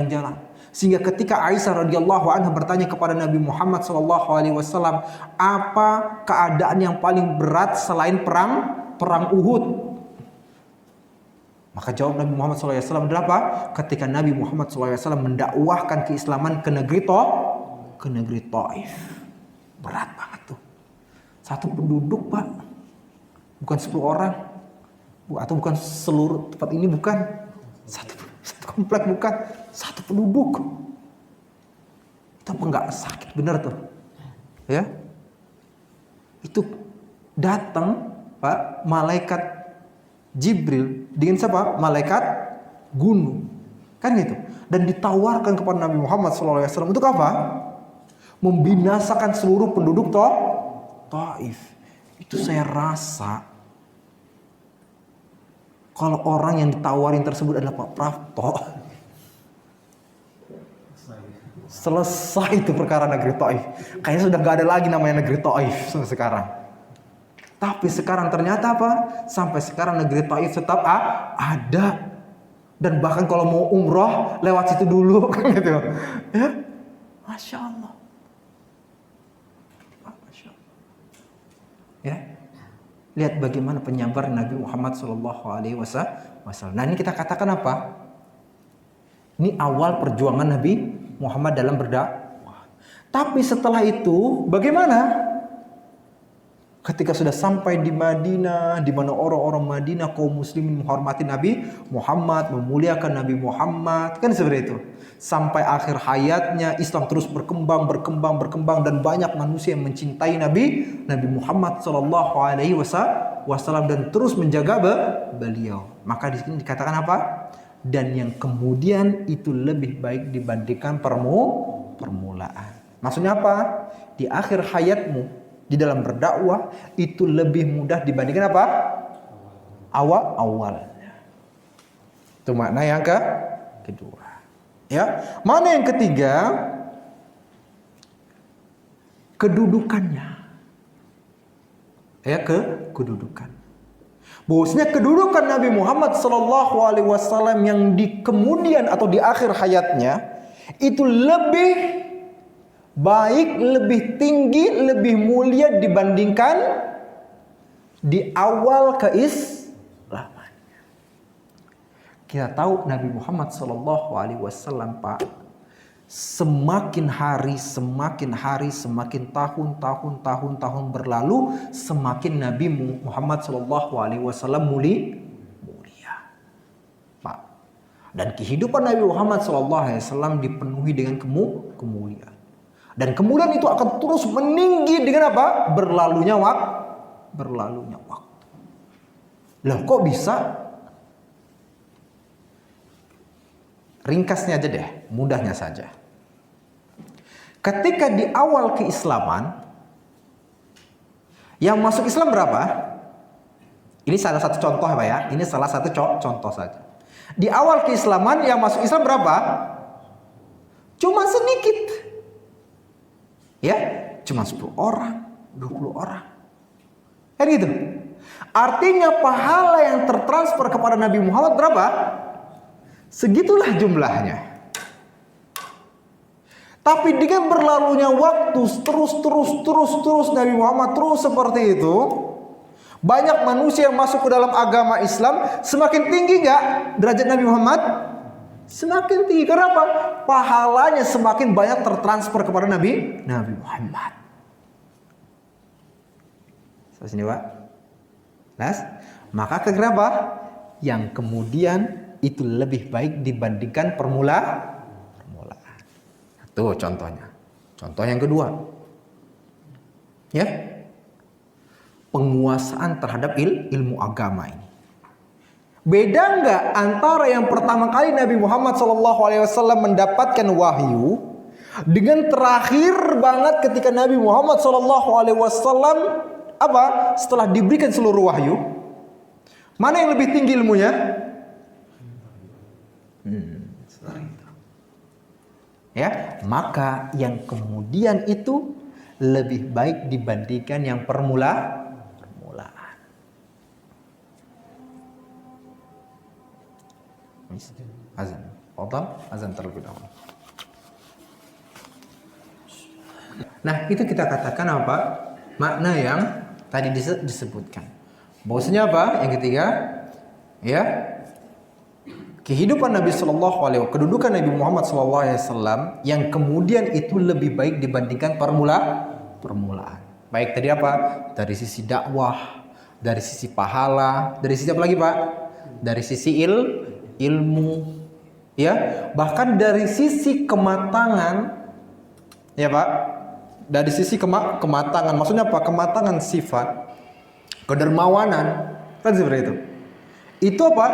jalan. Sehingga ketika Aisyah radhiyallahu anha bertanya kepada Nabi Muhammad SAW, apa keadaan yang paling berat selain perang Uhud? Maka jawab Nabi Muhammad SAW adalah apa? Ketika Nabi Muhammad SAW mendakwahkan keislaman ke negeri Taif. Berat banget tuh. Satu penduduk, Pak. Bukan 10 orang. Atau bukan seluruh tempat ini, bukan. Satu komplek, bukan. Satu penduduk. Itu apa enggak sakit benar tuh? Ya. Itu datang, Pak, malaikat Jibril dengan siapa? Malaikat gunung. Kan gitu. Dan ditawarkan kepada Nabi Muhammad SAW untuk apa? Membinasakan seluruh penduduk Taif. Itu saya rasa kalau orang yang ditawarin tersebut adalah Pak Prapto, selesai itu perkara negeri Taif. Kayaknya sudah gak ada lagi namanya negeri Taif sampai sekarang. Tapi sekarang ternyata apa? Sampai sekarang negeri Taif tetap ada. Dan bahkan kalau mau umroh lewat situ dulu kan gitu. Ya. Masya Allah. Masya Allah. Ya. Lihat bagaimana penyabaran Nabi Muhammad SAW. Nah, ini kita katakan apa? Ini awal perjuangan Nabi Muhammad dalam berdakwah. Tapi setelah itu bagaimana? Ketika sudah sampai di Madinah, di mana orang-orang Madinah kaum muslimin menghormati Nabi Muhammad, memuliakan Nabi Muhammad, kan seperti itu. Sampai akhir hayatnya Islam terus berkembang dan banyak manusia yang mencintai Nabi Muhammad SAW dan terus menjaga beliau. Maka di sini dikatakan apa? Dan yang kemudian itu lebih baik dibandingkan permulaan. Maksudnya apa? Di akhir hayatmu di dalam berdakwah itu lebih mudah dibandingkan apa? Awalnya. Itu makna yang kedua. Ya, mana yang ketiga? Kedudukannya. Ya, kedudukan. Bahwasanya kedudukan Nabi Muhammad SAW yang di kemudian atau di akhir hayatnya itu lebih baik, lebih tinggi, lebih mulia dibandingkan di awal keislaman. Kita tahu Nabi Muhammad SAW, Pak, semakin hari, semakin tahun berlalu, semakin Nabi Muhammad SAW mulia, Pak. Dan kehidupan Nabi Muhammad SAW dipenuhi dengan kemuliaan. Dan kemudian itu akan terus meninggi dengan apa? Berlalunya waktu. Loh, kok bisa? Ringkasnya aja deh, mudahnya saja. Ketika di awal keislaman, yang masuk Islam berapa? Ini salah satu contoh Pak ya. Ini salah satu contoh saja. Di awal keislaman yang masuk Islam berapa? Cuma sedikit. Ya, cuma 10 orang, 20 orang. Kan gitu. Artinya pahala yang tertransfer kepada Nabi Muhammad berapa? Segitulah jumlahnya. Tapi dengan berlalunya waktu terus Nabi Muhammad terus seperti itu, banyak manusia yang masuk ke dalam agama Islam, semakin tinggi nggak derajat Nabi Muhammad? Semakin tinggi. Kenapa? Pahalanya semakin banyak tertransfer kepada Nabi Muhammad. Sampai sini Pak. Nas? Maka kenapa? Yang kemudian itu lebih baik dibandingkan permulaan. Tuh contohnya. Contoh yang kedua. Ya. Penguasaan terhadap ilmu agama ini. Beda nggak antara yang pertama kali Nabi Muhammad SAW mendapatkan wahyu dengan terakhir banget ketika Nabi Muhammad SAW setelah diberikan seluruh wahyu, mana yang lebih tinggi ilmunya? Ya, maka yang kemudian itu lebih baik dibandingkan yang permulaan. Azan. Azan terlebih dahulu. Nah, itu kita katakan apa? Makna yang tadi disebutkan. Bahwasanya apa? Yang ketiga, ya. Kehidupan Nabi kedudukan Nabi Muhammad SAW yang kemudian itu lebih baik dibandingkan permulaan. Baik tadi apa? Dari sisi dakwah, dari sisi pahala, dari sisi apa lagi Pak? Dari sisi ilmu, ya, bahkan dari sisi kematangan, ya Pak, dari sisi kematangan, maksudnya apa? Kematangan sifat, kedermawanan, kan seperti itu. Itu apa?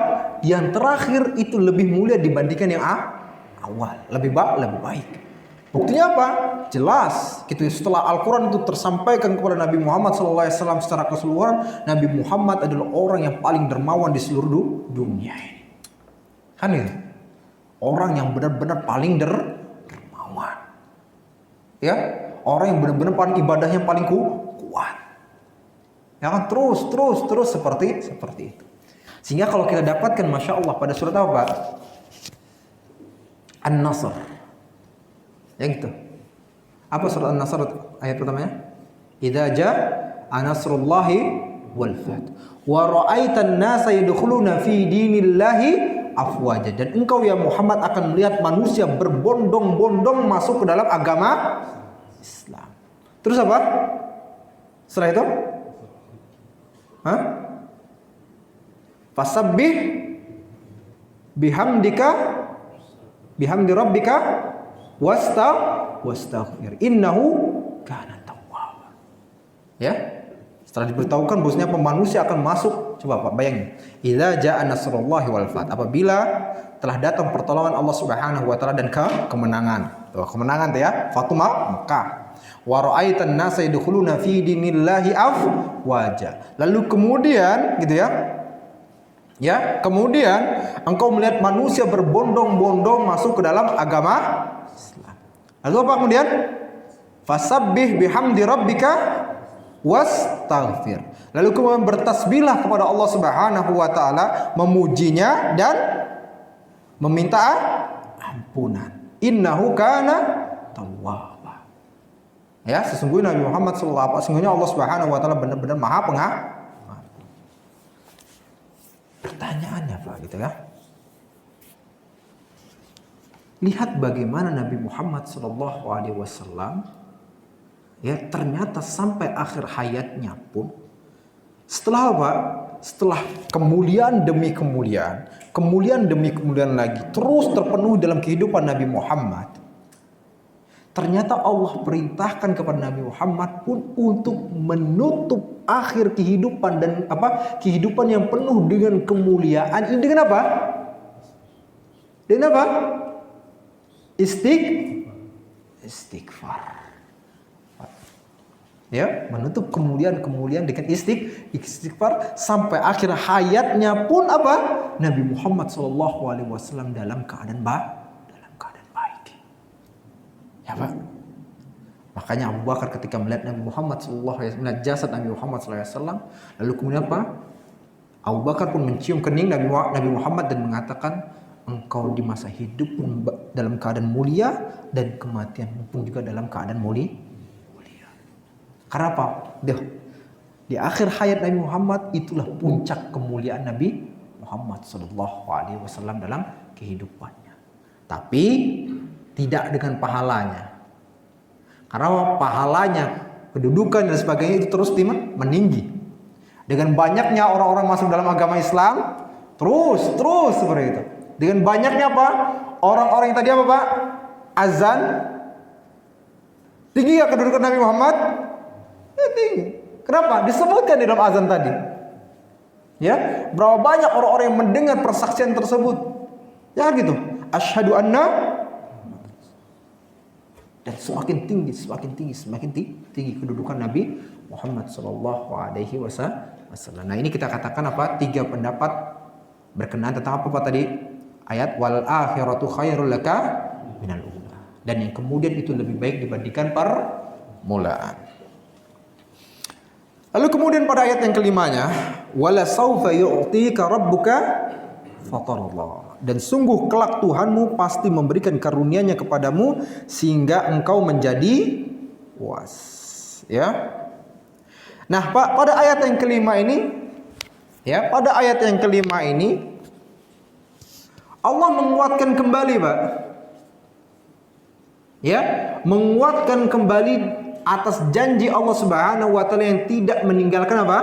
Yang terakhir itu lebih mulia dibandingkan yang awal, lebih baik. Buktinya apa? Jelas, gitu. Setelah Al-Quran itu tersampaikan kepada Nabi Muhammad SAW secara keseluruhan, Nabi Muhammad adalah orang yang paling dermawan di seluruh dunia ini. Kan itu, orang yang benar-benar paling dermawan, ya, orang yang benar-benar paling ibadahnya paling kuat, ya kan, terus seperti itu. Sehingga kalau kita dapatkan, masya Allah, pada surat apa Pak? An-Nasr, ya gitu. Apa surat An-Nasr ayat pertamanya? Idza jaa nasrullahi wal fath wa ra'aitan nasa yadkhuluna fi dinillahi afwaja, dan engkau ya Muhammad akan melihat manusia berbondong-bondong masuk ke dalam agama Islam. Terus apa? Setelah itu? Fasabbih bihamdi rabbika wastaghfir innahu kana tawwaba. Ya. Setelah diberitahukan bahwasanya manusia akan masuk, coba Pak bayangin. Idza jaa nasrullahi wal fath, apabila telah datang pertolongan Allah Subhanahu wa taala dan kemenangan. Tuh, kemenangan tuh ya, Fatu Makkah. Wa ra'aitan nasa yadkhuluna fi dinillahi afwaja. Lalu kemudian gitu ya. Ya, kemudian engkau melihat manusia berbondong-bondong masuk ke dalam agama Islam. Lalu apa kemudian? Fasabbih bihamdi rabbika wastaghfir. Lalu kemudian bertasbihlah kepada Allah Subhanahu wa taala, memujinya dan meminta ampunan. Innahu kana tawwaba. Ya, sesungguhnya Nabi Muhammad sallallahu alaihi wasallam, sesungguhnya Allah Subhanahu wa taala benar-benar Maha Pengampun. Pertanyaannya Pak gitu ya. Lihat bagaimana Nabi Muhammad sallallahu alaihi wasallam ya ternyata sampai akhir hayatnya pun setelah apa? Setelah kemuliaan demi kemuliaan, kemuliaan demi kemuliaan lagi terus terpenuhi dalam kehidupan Nabi Muhammad. Ternyata Allah perintahkan kepada Nabi Muhammad pun untuk menutup akhir kehidupan dan kehidupan yang penuh dengan kemuliaan ini dengan apa? Dengan apa? Istighfar. Ya, menutup kemuliaan-kemuliaan dengan istighfar sampai akhir hayatnya pun apa? Nabi Muhammad SAW dalam keadaan baik. Ya Pak. Makanya Abu Bakar ketika melihat Nabi Muhammad SAW, melihat jasad Nabi Muhammad SAW, lalu kemudian apa? Abu Bakar pun mencium kening Nabi Muhammad dan mengatakan, engkau di masa hidup pun dalam keadaan mulia dan kematian pun juga dalam keadaan mulia. Karena apa? Di akhir hayat Nabi Muhammad itulah puncak kemuliaan Nabi Muhammad SAW dalam kehidupannya. Tapi tidak dengan pahalanya. Karena pahalanya, kedudukan dan sebagainya itu terus meninggi. Dengan banyaknya orang-orang masuk dalam agama Islam, terus seperti itu. Dengan banyaknya apa? Orang-orang yang tadi apa Pak? Azan. Tinggi ya kedudukan Nabi Muhammad? Ya, tinggi. Kenapa? Disebutkan di dalam azan tadi. Ya, berapa banyak orang-orang yang mendengar persaksian tersebut? Ya gitu. Asyhadu anna, dan semakin tinggi kedudukan Nabi Muhammad sallallahu alaihi wasallam. Nah, ini kita katakan apa? 3 pendapat berkenaan tentang apa Pak tadi? Ayat wal akhiratu khairul laka minal ula. Dan yang kemudian itu lebih baik dibandingkan permulaan. Lalu kemudian pada ayat yang kelimanya, wala saufa yu'tika rabbuka fatarallah. Dan sungguh kelak Tuhanmu pasti memberikan karunia-Nya kepadamu sehingga engkau menjadi puas. Ya. Nah, Pak, pada ayat yang kelima ini, Allah menguatkan kembali, Pak. Ya, menguatkan kembali atas janji Allah Subhanahu wa taala yang tidak meninggalkan apa?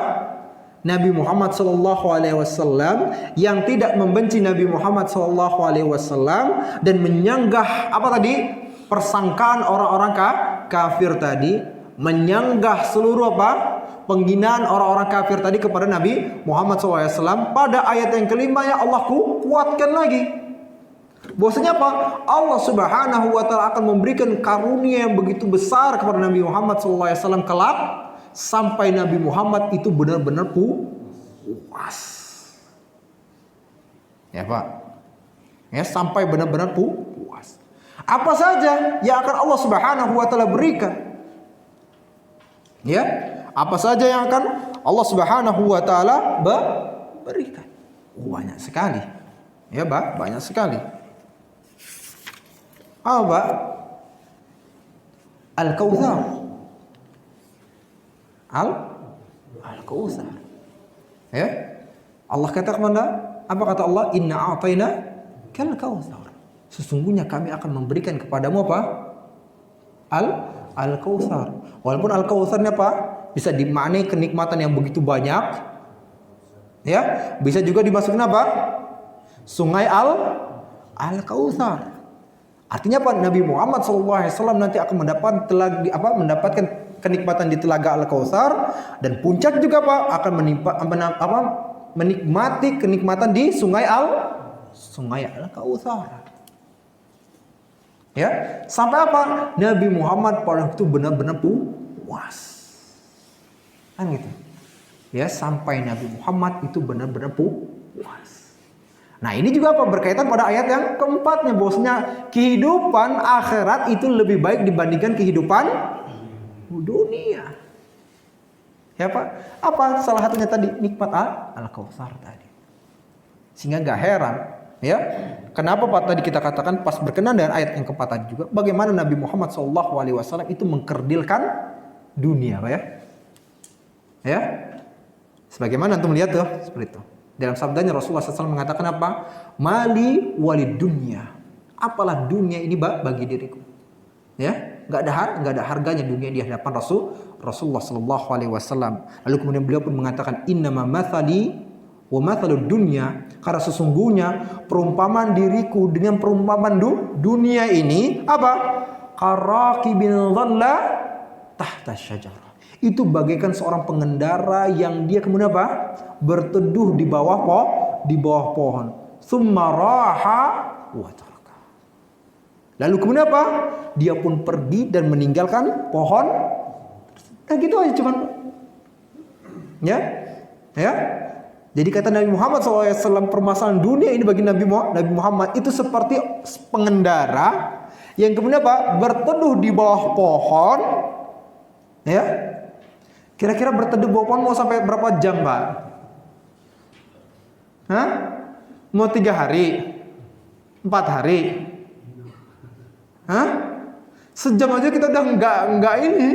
Nabi Muhammad sallallahu alaihi wasallam, yang tidak membenci Nabi Muhammad sallallahu alaihi wasallam dan menyanggah apa tadi? Persangkaan orang-orang kafir tadi, menyanggah seluruh apa? Penghinaan orang-orang kafir tadi kepada Nabi Muhammad sallallahu alaihi wasallam. Pada ayat yang kelima ya Allah kuatkan lagi. Bahwasanya apa? Allah Subhanahu wa taala akan memberikan karunia yang begitu besar kepada Nabi Muhammad SAW kelak sampai Nabi Muhammad itu benar-benar puas. Ya Pak. Ya, sampai benar-benar puas. Apa saja yang akan Allah Subhanahu wa taala berikan? Ya, apa saja yang akan Allah Subhanahu wa taala berikan? Banyak sekali. Ya, Pak, banyak sekali. Apa? Al-Kautsar. Al-Kautsar. Ya. Allah kata kepada, apa kata Allah? Inna a'tayna kal kautsar. Sesungguhnya kami akan memberikan kepadamu apa? Al-Kautsar. Walaupun Al-Kautsarnya apa? Bisa dimaknai kenikmatan yang begitu banyak. Ya, bisa juga dimasukin apa? Sungai Al-Kautsar. Artinya apa? Nabi Muhammad SAW nanti akan mendapatkan kenikmatan di telaga Al-Kautsar, dan puncak juga apa? Akan menikmati kenikmatan di sungai Al-Kautsar. Ya, sampai apa? Nabi Muhammad pada itu benar-benar puas. Kan gitu. Ya, sampai Nabi Muhammad itu benar-benar puas. Nah, ini juga apa? Berkaitan pada ayat yang keempatnya, bahwasanya kehidupan akhirat itu lebih baik dibandingkan kehidupan dunia. Ya Pak, apa salah satunya tadi? Nikmat Al-Kautsar tadi. Sehingga nggak heran, ya. Kenapa Pak tadi kita katakan pas berkenan dengan ayat yang keempat tadi juga, bagaimana Nabi Muhammad SAW itu mengkerdilkan dunia, Pak ya? Ya, sebagaimana antum lihat tuh seperti itu. Dalam sabdanya Rasulullah SAW mengatakan apa? Mali walid dunia. Apalah dunia ini bagi diriku. Ya, nggak ada harganya dunia di hadapan Rasulullah SAW. Lalu kemudian beliau pun mengatakan innama mathali wa mathalud dunya, karena sesungguhnya perumpamaan diriku dengan perumpamaan dunia ini apa? Karakibin dhalla tahta syajarah. Itu bagaikan seorang pengendara yang dia kemudian apa? Berteduh di bawah pohon. Tsumma raha wa taraka. Lalu kemudian apa? Dia pun pergi dan meninggalkan pohon. Nah gitu aja cuman. Ya. Jadi kata Nabi Muhammad SAW, permasalahan dunia ini bagi Nabi Muhammad itu seperti pengendara yang kemudian apa? Berteduh di bawah pohon. Ya. Kira-kira berteduh di bawah pohon mau sampai berapa jam, Pak? Hah? Mau 3 hari? 4 hari? Hah? Sejam aja kita udah enggak ini.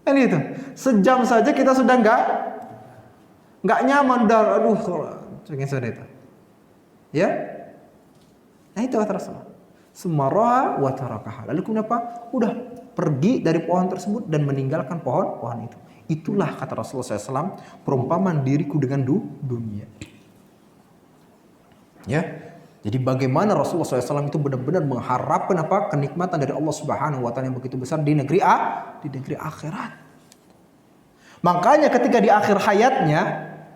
Ini itu. Sejam saja kita sudah enggak nyaman dah. Aduh, pengen sudah itu. Ya? Nah itu kata Rasulullah. Sumaraha wa tarakaha. Lalu kemudian apa? Udah pergi dari pohon tersebut dan meninggalkan pohon itu. Itulah kata Rasulullah SAW, perumpamaan diriku dengan dunia. Ya. Jadi bagaimana Rasulullah SAW itu benar-benar mengharapkan apa? Kenikmatan dari Allah Subhanahu wa taala yang begitu besar di negeri akhirat. Makanya ketika di akhir hayatnya,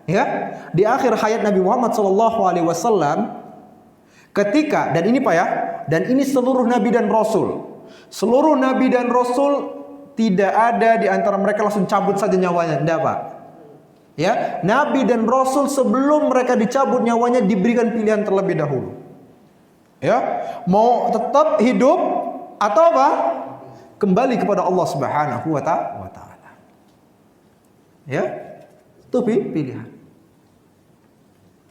ya, di akhir hayat Nabi Muhammad SAW, ketika, dan ini Pak ya, dan ini seluruh nabi dan rasul. Seluruh nabi dan rasul tidak ada di antara mereka langsung cabut saja nyawanya, tidak Pak. Ya, nabi dan rasul sebelum mereka dicabut nyawanya diberikan pilihan terlebih dahulu. Ya, mau tetap hidup atau apa? Kembali kepada Allah Subhanahu wa taala. Ya, itu pilihan.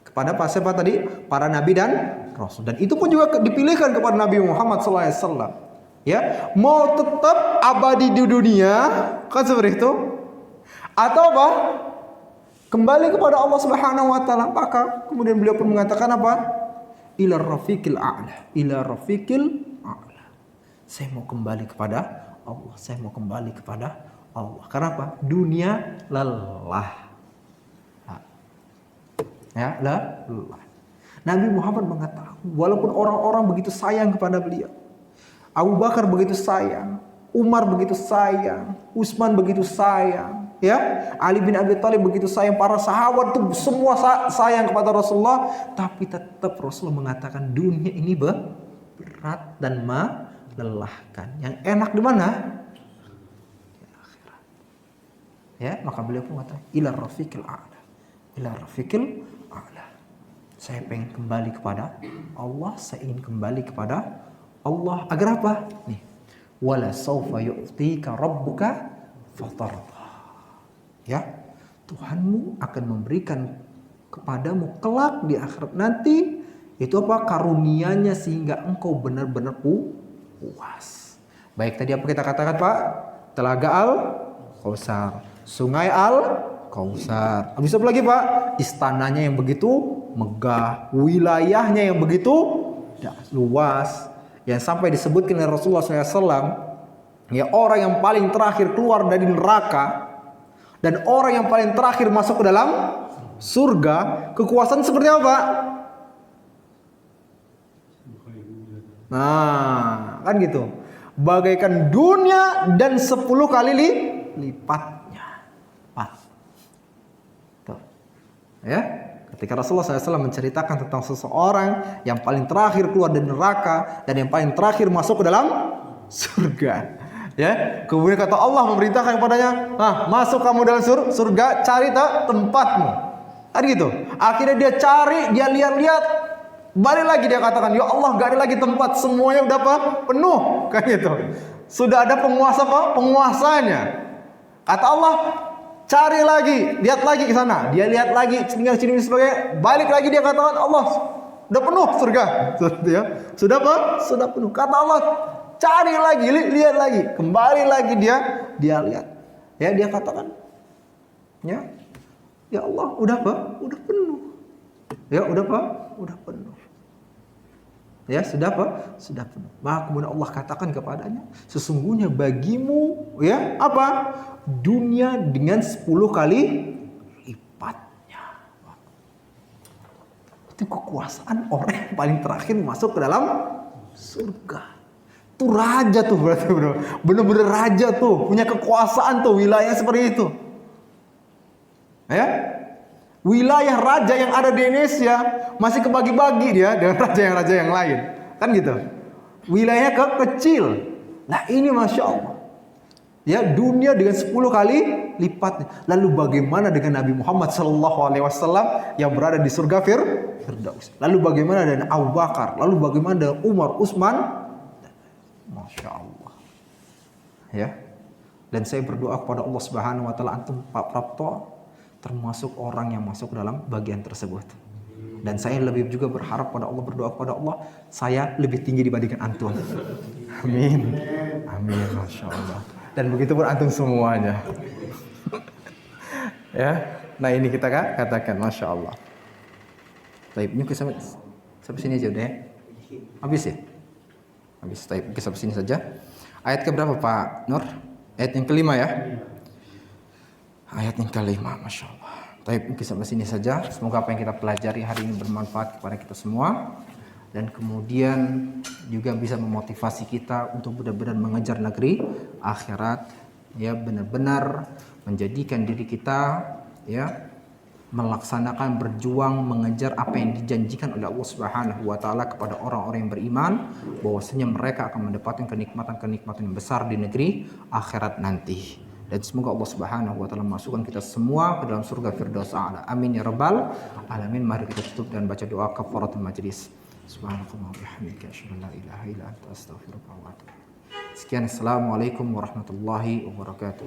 Kepada siapa tadi? Para nabi dan rasul. Dan itu pun juga dipilihkan kepada Nabi Muhammad SAW. Ya, mau tetap abadi di dunia, kan seperti itu? Atau apa? Kembali kepada Allah Subhanahu wa taala. Maka kemudian beliau pun mengatakan apa? Ila rafiqil a'la. Ila rafiqil a'la. Saya mau kembali kepada Allah. Saya mau kembali kepada Allah. Karena apa? Dunia lelah. Ya, lelah. Nabi Muhammad mengatakan, walaupun orang-orang begitu sayang kepada beliau, Abu Bakar begitu sayang, Umar begitu sayang, Utsman begitu sayang, ya, Ali bin Abi Thalib begitu sayang, para sahabat itu semua sayang kepada Rasulullah, tapi tetap Rasulullah mengatakan dunia ini berat dan melelahkan. Yang enak di mana? Di akhirat. Ya, maka beliau pun mengatakan ila rafiqil a'la. Ila rafiqil a'la. Saya pengen kembali kepada Allah, saya ingin kembali kepada Allah agar apa? Nih, wala saufa yu'tika rabbuka fatarda. Ya, Tuhanmu akan memberikan kepadamu kelak di akhirat nanti itu apa? Karunia-Nya sehingga engkau benar-benar puas. Baik tadi apa kita katakan Pak? Telaga Al-Kautsar, Sungai Al-Kautsar. Habis apa lagi Pak? Istananya yang begitu megah, wilayahnya yang begitu luas. Yang sampai disebutkan oleh Rasulullah SAW, ya, orang yang paling terakhir keluar dari neraka dan orang yang paling terakhir masuk ke dalam surga, kekuasaan seperti apa? Nah, kan gitu. Bagaikan dunia dan 10 kali lipatnya. Tuh. Ya. Ketika Rasulullah SAW menceritakan tentang seseorang yang paling terakhir keluar dari neraka dan yang paling terakhir masuk ke dalam surga, ya, kemudian kata Allah memerintahkan kepadanya, masuk kamu dalam surga, cari tempatmu. Ada gitu. Akhirnya dia cari, dia lihat-lihat, balik lagi dia katakan, ya Allah, gak ada lagi tempat, semuanya udah penuh, kan gitu. Sudah ada penguasanya. Kata Allah, cari lagi, lihat lagi ke sana. Dia lihat lagi, tinggal sini sebagainya. Balik lagi dia katakan, Allah, sudah penuh surga. Sudah apa? Sudah penuh. Kata Allah, cari lagi, lihat lagi. Kembali lagi dia lihat. Ya, dia katakan, ya Allah, udah apa? Udah penuh. Ya, udah apa? Udah penuh. Ya, sudah apa? Sudah penuh. Maka kemudian Allah katakan kepadanya, sesungguhnya bagimu ya apa? Dunia dengan 10 kali lipatnya. Itu kekuasaan orang yang paling terakhir masuk ke dalam surga. Itu raja tuh berarti bener-bener raja tuh, punya kekuasaan tuh, wilayah seperti itu. Ya, wilayah raja yang ada di Indonesia masih kebagi-bagi dia dengan raja yang lain, kan gitu. Wilayahnya kecil. Nah ini masya Allah. Ya, dunia dengan 10 kali lipatnya. Lalu bagaimana dengan Nabi Muhammad SAW yang berada di surga Firdaus? Lalu bagaimana dengan Abu Bakar? Lalu bagaimana dengan Umar, Utsman? Masya Allah. Ya. Dan saya berdoa kepada Allah Subhanahu Wa Taala, antum Pak Prapto termasuk orang yang masuk dalam bagian tersebut. Dan saya lebih juga berharap pada Allah, berdoa kepada Allah, saya lebih tinggi dibandingkan antum. Amin. Amin. Masya Allah. Dan begitu pun antum semuanya. Ya. Nah ini kita katakan, Masya Allah. Baik, ini sampai sini aja udah ya. Habis ya? Habis. Baik, sampai sini saja. Ayat keberapa Pak Nur? Ayat yang kelima ya? Ayat yang kelima, Masya Allah. Baik, sampai sini saja. Semoga apa yang kita pelajari hari ini bermanfaat kepada kita semua. Dan kemudian juga bisa memotivasi kita untuk benar-benar mengejar negeri akhirat. Ya, benar-benar menjadikan diri kita ya melaksanakan, berjuang, mengejar apa yang dijanjikan oleh Allah Subhanahu wa Ta'ala kepada orang-orang yang beriman, bahwasanya mereka akan mendapatkan kenikmatan-kenikmatan yang besar di negeri akhirat nanti. Dan semoga Allah Subhanahu wa Ta'ala masukkan kita semua ke dalam surga Firdaus A'la. Amin ya rabbal alamin. Mari kita tutup dan baca doa kafaratul majlis. Subhanallahi wa bihamdihi, asyhadu an la ilaha illa anta, astaghfiruka wa atubu ilaik. Sekian, assalamualaikum warahmatullahi wabarakatuh.